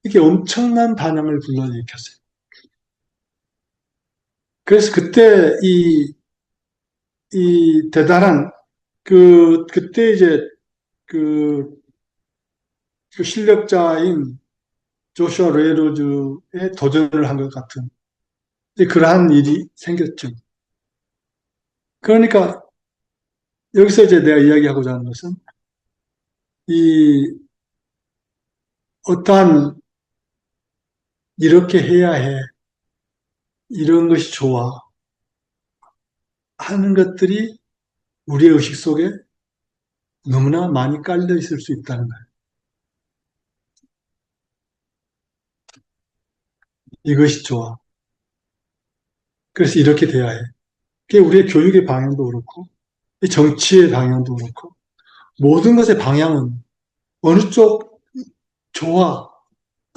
이게 엄청난 반향을 불러일으켰어요. 그래서 그때 이 대단한 그때 이제 그, 그 실력자인 조슈아 레이로즈의 도전을 한 것 같은 이제 그러한 일이 생겼죠. 그러니까 여기서 이제 내가 이야기하고자 하는 것은 이 어떠한 이렇게 해야 해, 이런 것이 좋아 하는 것들이 우리의 의식 속에 너무나 많이 깔려 있을 수 있다는 거예요. 이것이 좋아. 그래서 이렇게 돼야 해. 그게 우리의 교육의 방향도 그렇고, 이 정치의 방향도 그렇고, 모든 것의 방향은 어느 쪽 좋아,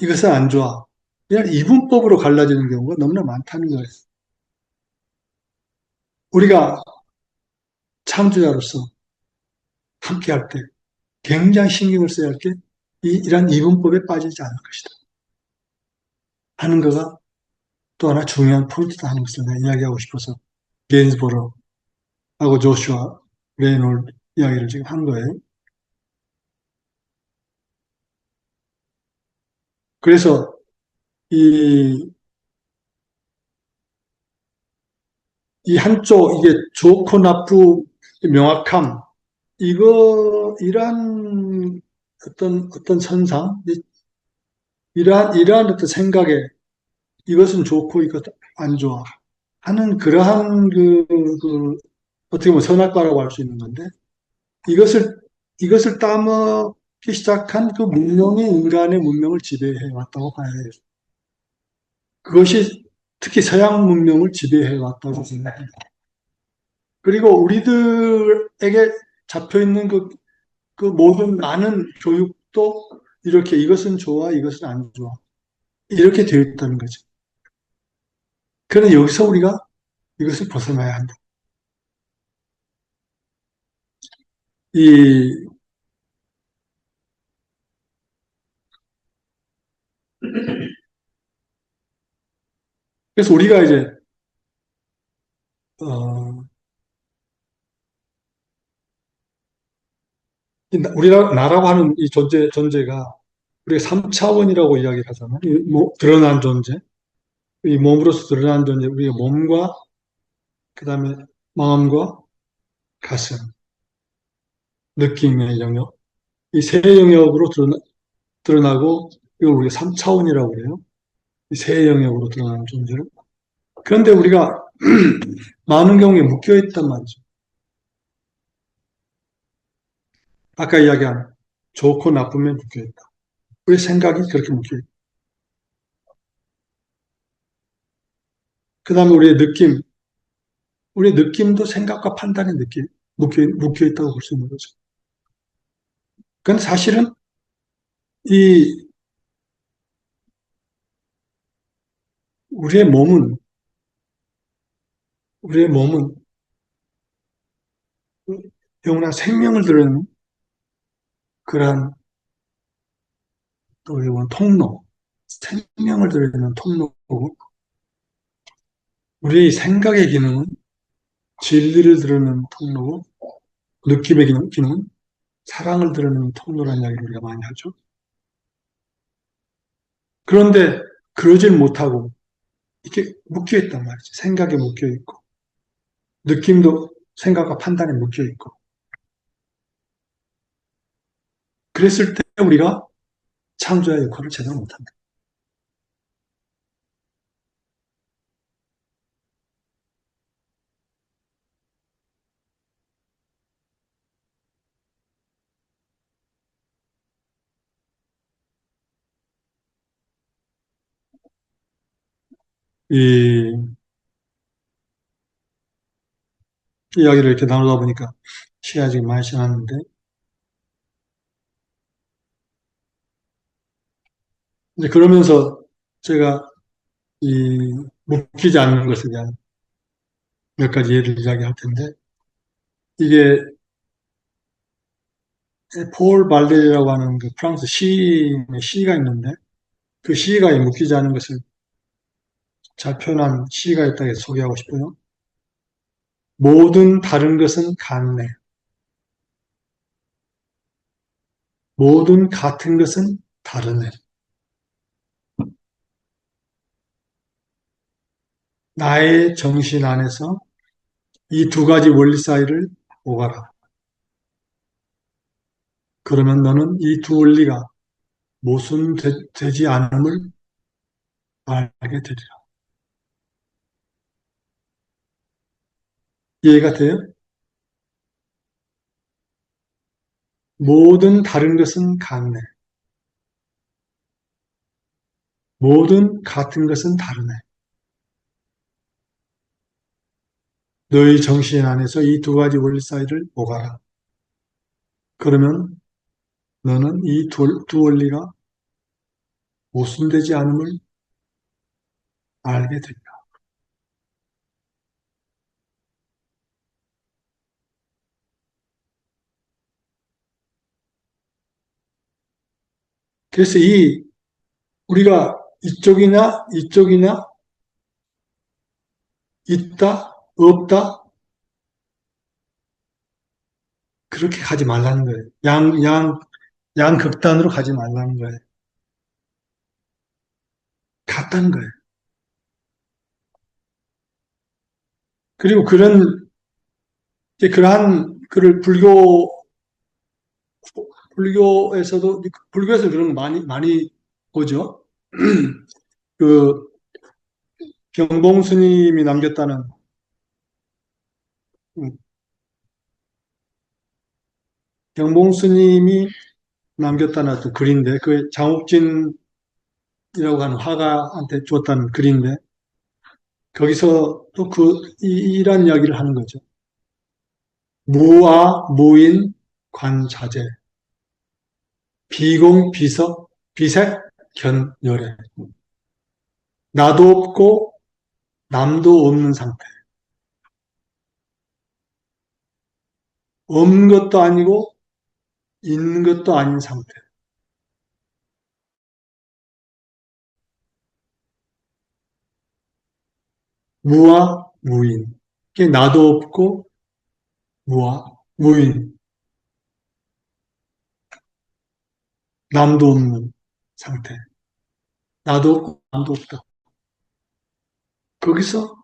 이것은 안 좋아. 그냥 이분법으로 갈라지는 경우가 너무나 많다는 거예요. 우리가 창조자로서 함께 할 때 굉장히 신경을 써야 할 게 이런 이분법에 빠지지 않을 것이다. 하는 거가 또 하나 중요한 포인트다 하는 것을 내가 이야기하고 싶어서 게인스보로하고 조슈아 레이놀 이야기를 지금 한 거예요. 그래서 이, 이 한쪽 이게 좋고 나쁘 명확함 이러한 어떤 선상 이러한 어떤 생각에 이것은 좋고 이것 안 좋아 하는 그러한 어떻게 보면 선악과라고 할 수 있는 건데 이것을 따먹기 시작한 그 문명이 인간의 문명을 지배해 왔다고 봐야 해요. 그것이 특히 서양 문명을 지배해 왔다고 생각해요. 그리고 우리들에게 잡혀 있는 그 모든 많은 교육도 이렇게 이것은 좋아, 이것은 안 좋아. 이렇게 되어 있다는 거죠. 그런데 여기서 우리가 이것을 벗어나야 한다. 이, 그래서 우리가 이제, 어, 우리나라고 하는 이 존재가 우리가 3차원이라고 이야기를 하잖아요. 드러난 존재. 이 몸으로서 드러난 존재. 우리의 몸과, 그 다음에 마음과 가슴, 느낌의 영역. 이 세 영역으로 드러나고, 이걸 우리가 3차원이라고 그래요. 이 세 영역으로 드러나는 존재를. 그런데 우리가 많은 경우에 묶여 있단 말이죠. 아까 이야기한 좋고 나쁨에 묶여 있다. 우리 생각이 그렇게 묶여 있다. 그 다음에 우리의 느낌도 생각과 판단의 느낌, 묶여 있다고 볼 수 있는 거죠. 그건 사실은 이 우리의 몸은, 우리의 몸은 영원한 생명을 드러내는 그러한 또 이건 통로, 생명을 드러내는 통로고, 우리의 생각의 기능은 진리를 드러내는 통로고, 느낌의 기능은 사랑을 드러내는 통로라는 이야기를 우리가 많이 하죠. 그런데 그러질 못하고 이렇게 묶여 있단 말이죠. 생각에 묶여 있고, 느낌도 생각과 판단에 묶여 있고. 그랬을 때 우리가 창조의 역할을 제대로 못한다. 이 이야기를 이렇게 나누다 보니까 시간이 지금 많이 지났는데, 이제 그러면서 제가 이 묶이지 않는 것에 대한 몇 가지 예를 이야기할 텐데, 이게 폴 발레리라고 하는 그 프랑스 시인의 시가 있는데, 그 시가 이 묶이지 않는 것을 잘 표현한 시가 있다고 해서 소개하고 싶어요. 모든 다른 것은 같네. 모든 같은 것은 다르네. 나의 정신 안에서 이 두 가지 원리 사이를 오가라. 그러면 너는 이 두 원리가 모순되지 않음을 알게 되리라. 이해가 돼요? 모든 다른 것은 같네. 모든 같은 것은 다르네. 너희 정신 안에서 이 두 가지 원리 사이를 오가라. 그러면 너는 이 두 원리가 모순되지 않음을 알게 됩니다. 그래서 우리가 이쪽이나 있다, 없다, 그렇게 가지 말라는 거예요. 양극단으로 가지 말라는 거예요. 같다는 거예요. 그리고 그러한, 그를 불교에서 그런 거 많이 보죠. 그, 경봉 스님이 남겼다는, 음, 경봉 스님이 남겼다는 어떤 글인데, 그 장욱진이라고 하는 화가한테 줬다는 글인데, 거기서 또 이런 이야기를 하는 거죠. 무아, 무인, 관자재, 비공, 비색, 견열애. 나도 없고, 남도 없는 상태. 없는 것도 아니고 있는 것도 아닌 상태. 무와 무인. 이게 나도 없고 무와 무인. 남도 없는 상태. 나도 없고 남도 없다. 거기서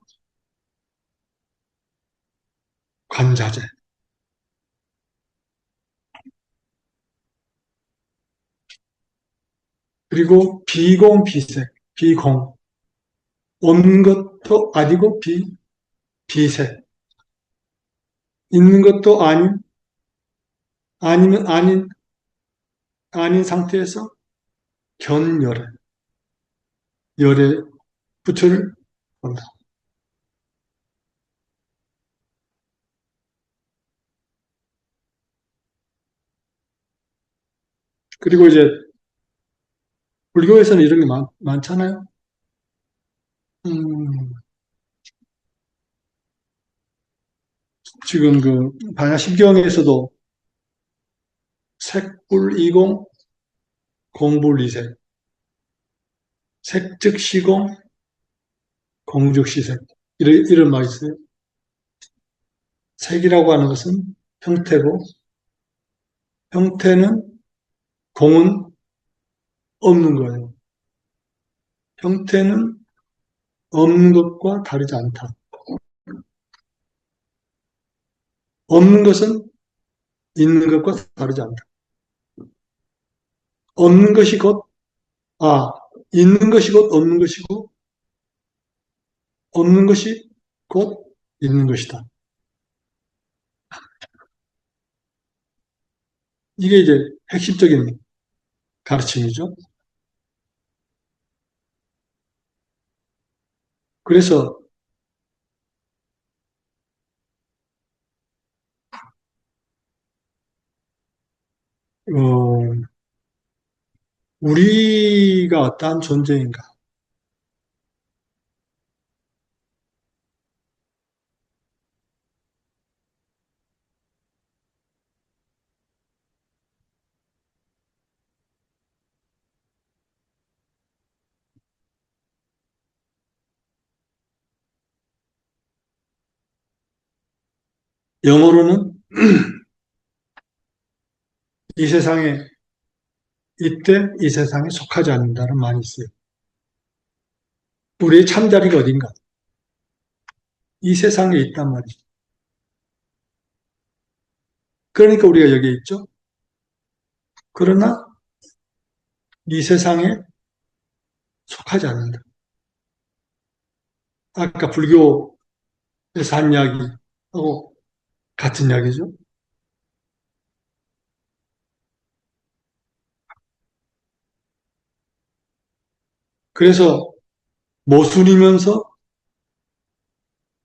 관자재. 그리고 비공 비색. 비공. 없는 것도 아니고 비색. 있는 것도 아니면 아닌 상태에서 견열에, 열의 부처를 본다. 그리고 이제 불교에서는 이런 게 많잖아요. 음, 지금 그 반야심경에서도 색불이공, 공불이색, 색즉시공, 공즉시색 이런 말이 있어요. 색이라고 하는 것은 형태고 형태는 공은 없는 거예요. 형태는 없는 것과 다르지 않다. 없는 것은 있는 것과 다르지 않다. 없는 것이 곧, 아, 있는 것이 곧 없는 것이고, 없는 것이 곧 있는 것이다. 이게 이제 핵심적인 가르침이죠. 그래서, 어, 우리가 어떠한 존재인가. 영어로는 이 세상에, 이때 이 세상에 속하지 않는다는 말이 있어요. 우리의 참자리가 어딘가. 이 세상에 있단 말이죠. 그러니까 우리가 여기에 있죠. 그러나 이 세상에 속하지 않는다. 아까 불교에서 한 이야기하고 같은 이야기죠. 그래서 모순이면서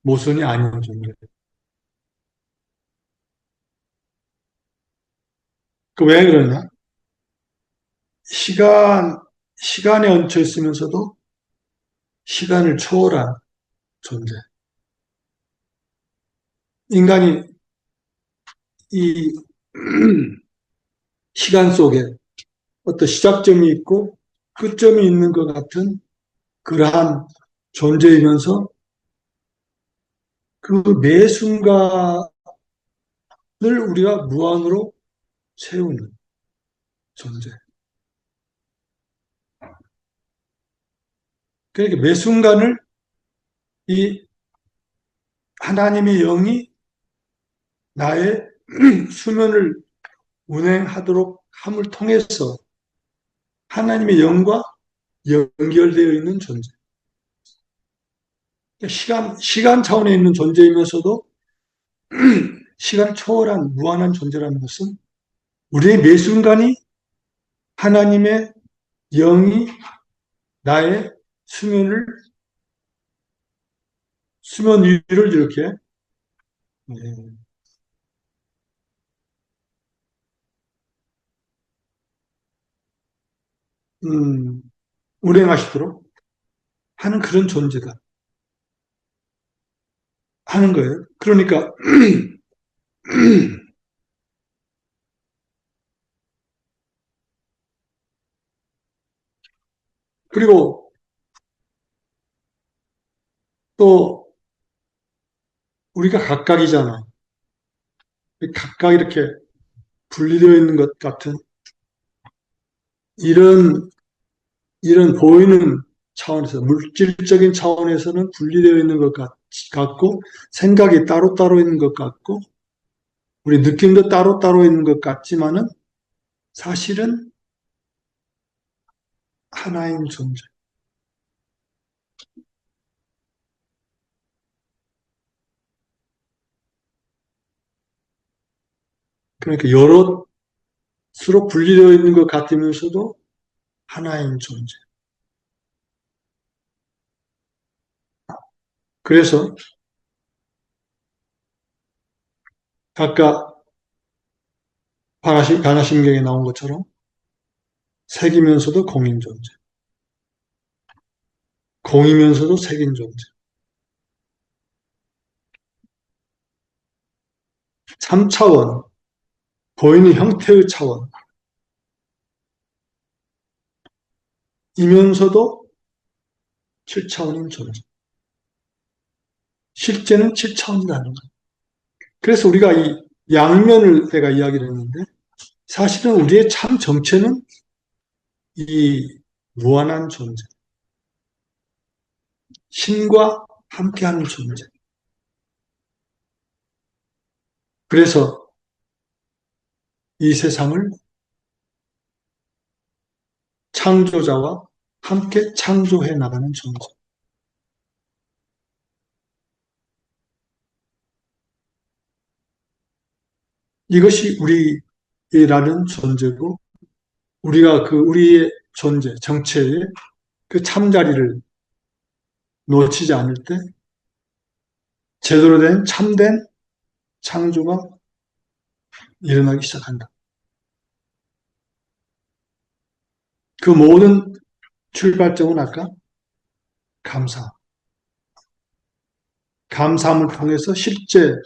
모순이 아닌 존재. 그 왜 그러냐? 시간, 시간에 얹혀 있으면서도 시간을 초월한 존재. 인간이 이 시간 속에 어떤 시작점이 있고 끝점이 있는 것 같은 그러한 존재이면서 그 매 순간을 우리가 무한으로 채우는 존재. 그러니까 매 순간을 이 하나님의 영이 나의 수면을 운행하도록 함을 통해서 하나님의 영과 연결되어 있는 존재. 그러니까 시간 차원에 있는 존재이면서도 시간을 초월한 무한한 존재라는 것은 우리의 매 순간이 하나님의 영이 나의 수면을, 수면 위를 이렇게, 예, 운행하시도록 하는 그런 존재다. 하는 거예요. 그러니까 그리고 또 우리가 각각이잖아. 각각 이렇게 분리되어 있는 것 같은 이런 보이는 차원에서 물질적인 차원에서는 분리되어 있는 것 같고 생각이 따로따로 있는 것 같고 우리 느낌도 따로따로 있는 것 같지만은 사실은 하나인 존재. 그러니까 여럿으로 분리되어 있는 것 같으면서도 하나인 존재. 그래서 아까 반화심경에 나온 것처럼 색이면서도 공인 존재. 공이면서도 색인 존재. 3차원, 보이는 형태의 차원이면서도 7차원인 존재. 실제는 7차원이라는 거예요. 그래서 우리가 이 양면을 내가 이야기를 했는데 사실은 우리의 참 정체는 이 무한한 존재, 신과 함께하는 존재. 그래서 이 세상을 창조자와 함께 창조해 나가는 존재. 이것이 우리라는 존재고 우리가 그 우리의 존재, 정체의 그 참자리를 놓치지 않을 때 제대로 된 참된 창조가 일어나기 시작한다. 그 모든 출발점은 아까 감사. 감사함을 통해서 실제를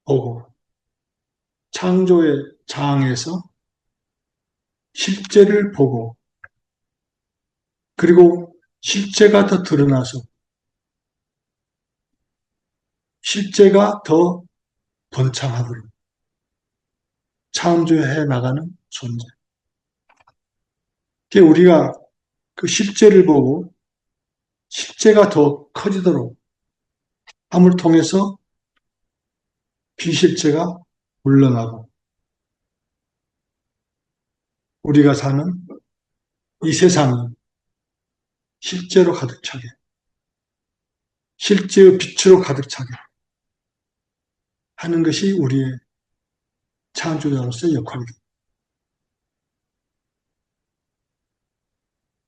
보고 창조의 장에서 실제를 보고 그리고 실제가 더 드러나서 실제가 더 번창하도록 창조해 나가는 존재. 우리가 그 실제를 보고 실제가 더 커지도록 함을 통해서 비실제가 물러나고 우리가 사는 이 세상이 실제로 가득 차게 실제의 빛으로 가득 차게 하는 것이 우리의 창조자로서의 역할입니다.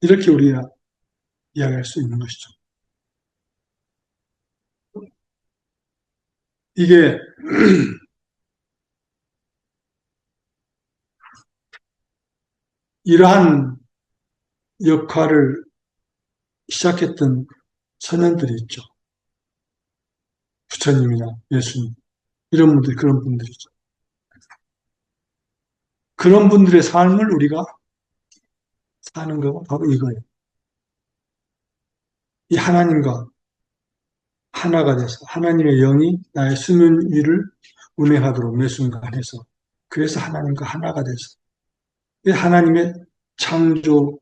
이렇게 우리가 이야기할 수 있는 것이죠. 이게 이러한 역할을 시작했던 선현들이 있죠. 부처님이나 예수님 이런 분들 그런 분들이죠. 그런 분들의 삶을 우리가 사는 거가 바로 이거예요. 이 하나님과 하나가 돼서 하나님의 영이 나의 수면 위를 운행하도록 매 순간 해서 그래서 하나님과 하나가 돼서 이 하나님의 창조의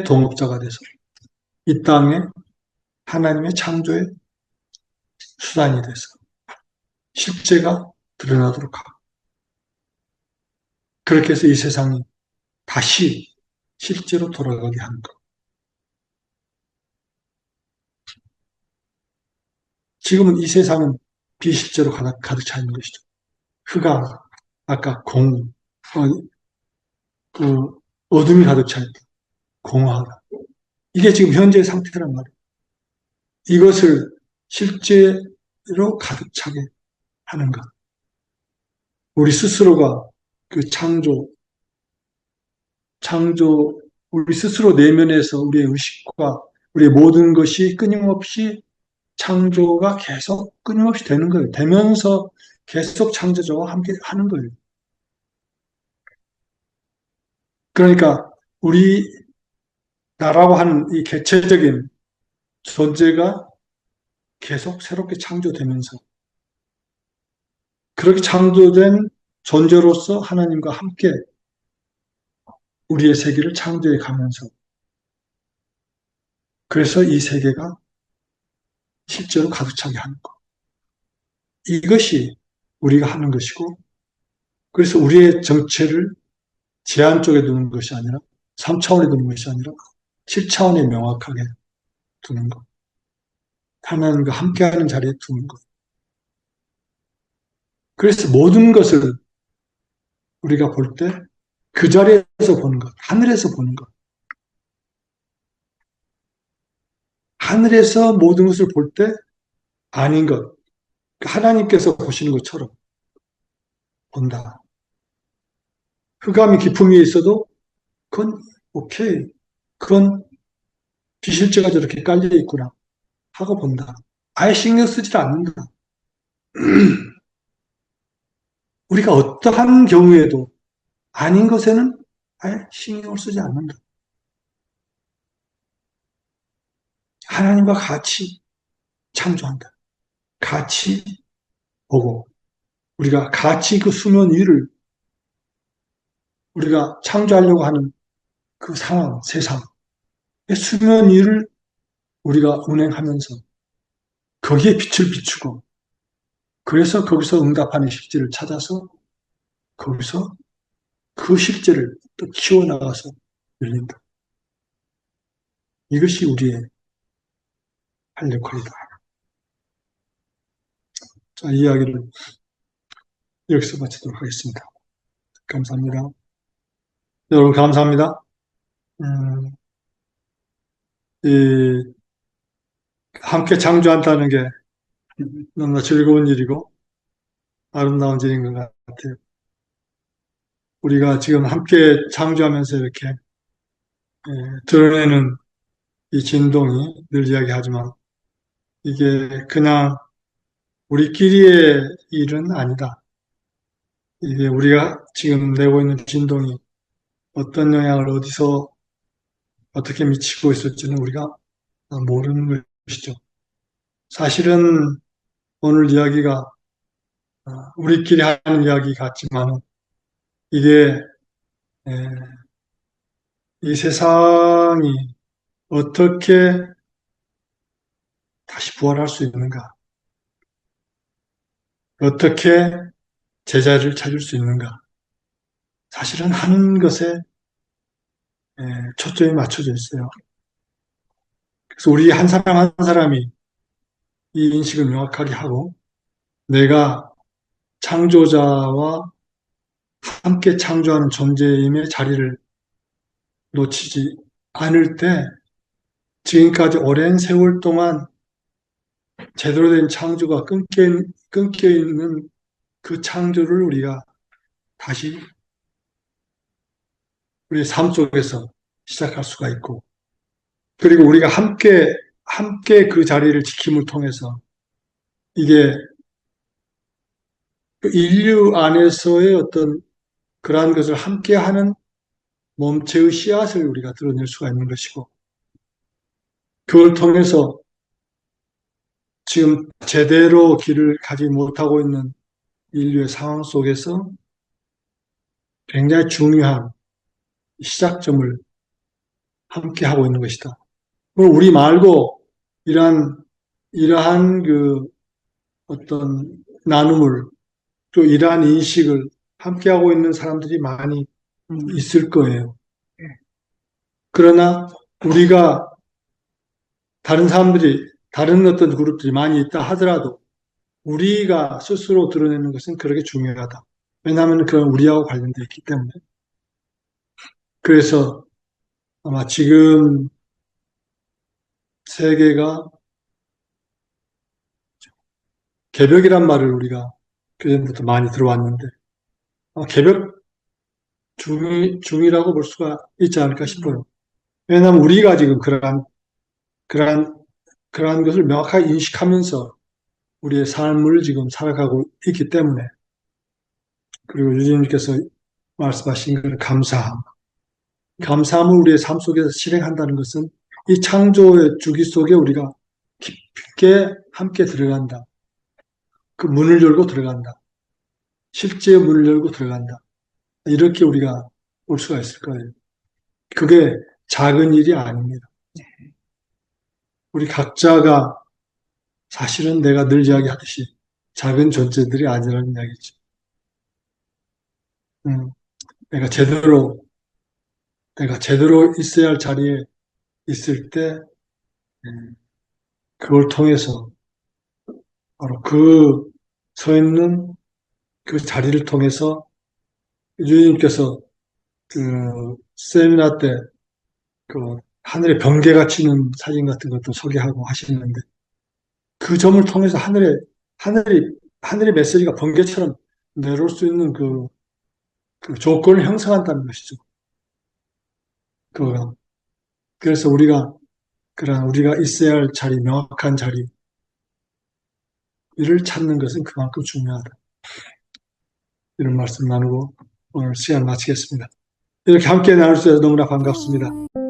동업자가 돼서 이 땅에 하나님의 창조의 수단이 돼서 실제가 드러나도록 하고 그렇게 해서 이 세상이 다시 실제로 돌아가게 하는 것. 지금은 이 세상은 비실제로 가득 차 있는 것이죠. 흑암, 아까 그 어둠이 가득 차 있다. 공허하다. 이게 지금 현재의 상태란 말이에요. 이것을 실제로 가득 차게 하는 것. 우리 스스로가 그 우리 스스로 내면에서 우리의 의식과 우리 모든 것이 끊임없이 창조가 계속 끊임없이 되는 거예요. 되면서 계속 창조자와 함께 하는 거예요. 그러니까 우리 나라고 하는 이 개체적인 존재가 계속 새롭게 창조되면서 그렇게 창조된 존재로서 하나님과 함께 우리의 세계를 창조해 가면서 그래서 이 세계가 실제로 가득 차게 하는 것. 이것이 우리가 하는 것이고 그래서 우리의 정체를 제한 쪽에 두는 것이 아니라 3차원에 두는 것이 아니라 7차원에 명확하게 두는 것. 하나님과 함께하는 자리에 두는 것. 그래서 모든 것을 우리가 볼 때 그 자리에서 보는 것, 하늘에서 보는 것. 하늘에서 모든 것을 볼 때 아닌 것. 하나님께서 보시는 것처럼 본다. 흑암이 깊음 위에 있어도 그건 오케이. 그건 비실제가 저렇게 깔려 있구나 하고 본다. 아예 신경 쓰지 않는다. 우리가 어떠한 경우에도 아닌 것에는 아예 신경을 쓰지 않는다. 하나님과 같이 창조한다. 같이 보고 우리가 같이 그 수면 위를 우리가 창조하려고 하는 그 상황, 세상, 수면 위를 우리가 운행하면서 거기에 빛을 비추고 그래서 거기서 응답하는 실제를 찾아서 거기서 그 실제를 또 키워나가서 열린다. 이것이 우리의 할 역할이다. 자, 이 이야기를 여기서 마치도록 하겠습니다. 감사합니다. 여러분, 감사합니다. 음, 이, 함께 창조한다는 게 너무나 즐거운 일이고 아름다운 일인 것 같아요. 우리가 지금 함께 창조하면서 이렇게 드러내는 이 진동이 늘 이야기하지만 이게 그냥 우리끼리의 일은 아니다. 이게 우리가 지금 내고 있는 진동이 어떤 영향을 어디서 어떻게 미치고 있을지는 우리가 모르는 것이죠. 사실은 오늘 이야기가 우리끼리 하는 이야기 같지만 이게 이 세상이 어떻게 다시 부활할 수 있는가? 어떻게 제자리를 찾을 수 있는가? 사실은 하는 것에 초점이 맞춰져 있어요. 그래서 우리 한 사람 한 사람이 이 인식을 명확하게 하고 내가 창조자와 함께 창조하는 존재임의 자리를 놓치지 않을 때 지금까지 오랜 세월 동안 제대로 된 창조가 끊겨 있는 그 창조를 우리가 다시 우리의 삶 속에서 시작할 수가 있고 그리고 우리가 함께 그 자리를 지킴을 통해서 이게 그 인류 안에서의 어떤 그러한 것을 함께하는 몸체의 씨앗을 우리가 드러낼 수가 있는 것이고 그걸 통해서 지금 제대로 길을 가지 못하고 있는 인류의 상황 속에서 굉장히 중요한 시작점을 함께하고 있는 것이다. 우리 말고 이러한 그 어떤 나눔을 또 이러한 인식을 함께하고 있는 사람들이 많이 있을 거예요. 그러나 우리가 다른 사람들이 다른 어떤 그룹들이 많이 있다 하더라도 우리가 스스로 드러내는 것은 그렇게 중요하다. 왜냐하면 그건 우리하고 관련되어 있기 때문에. 그래서 아마 지금 세계가 개벽이란 말을 우리가 그전부터 많이 들어왔는데 개벽 중이라고 볼 수가 있지 않을까 싶어요. 왜냐하면 우리가 지금 그러한, 그러한 것을 명확하게 인식하면서 우리의 삶을 지금 살아가고 있기 때문에, 그리고 유진님께서 말씀하신 그 감사함. 감사함을 우리의 삶 속에서 실행한다는 것은 이 창조의 주기 속에 우리가 깊게 함께 들어간다. 그 문을 열고 들어간다. 실제의 문을 열고 들어간다. 이렇게 우리가 볼 수가 있을 거예요. 그게 작은 일이 아닙니다. 우리 각자가 사실은 내가 늘 이야기하듯이 작은 존재들이 아니라는 이야기죠. 음, 내가 제대로, 내가 제대로 있어야 할 자리에 있을 때, 그걸 통해서 바로 그 서 있는 그 자리를 통해서 유님께서 그 세미나 때 그 하늘에 번개가 치는 사진 같은 것도 소개하고 하시는데 그 점을 통해서 하늘의 메시지가 번개처럼 내려올 수 있는 그 조건을 형성한다는 것이죠. 그 그래서 우리가 있어야 할 자리, 명확한 자리를 찾는 것은 그만큼 중요하다. 이런 말씀 나누고 오늘 시간 마치겠습니다. 이렇게 함께 나눌 수 있어서 너무나 반갑습니다.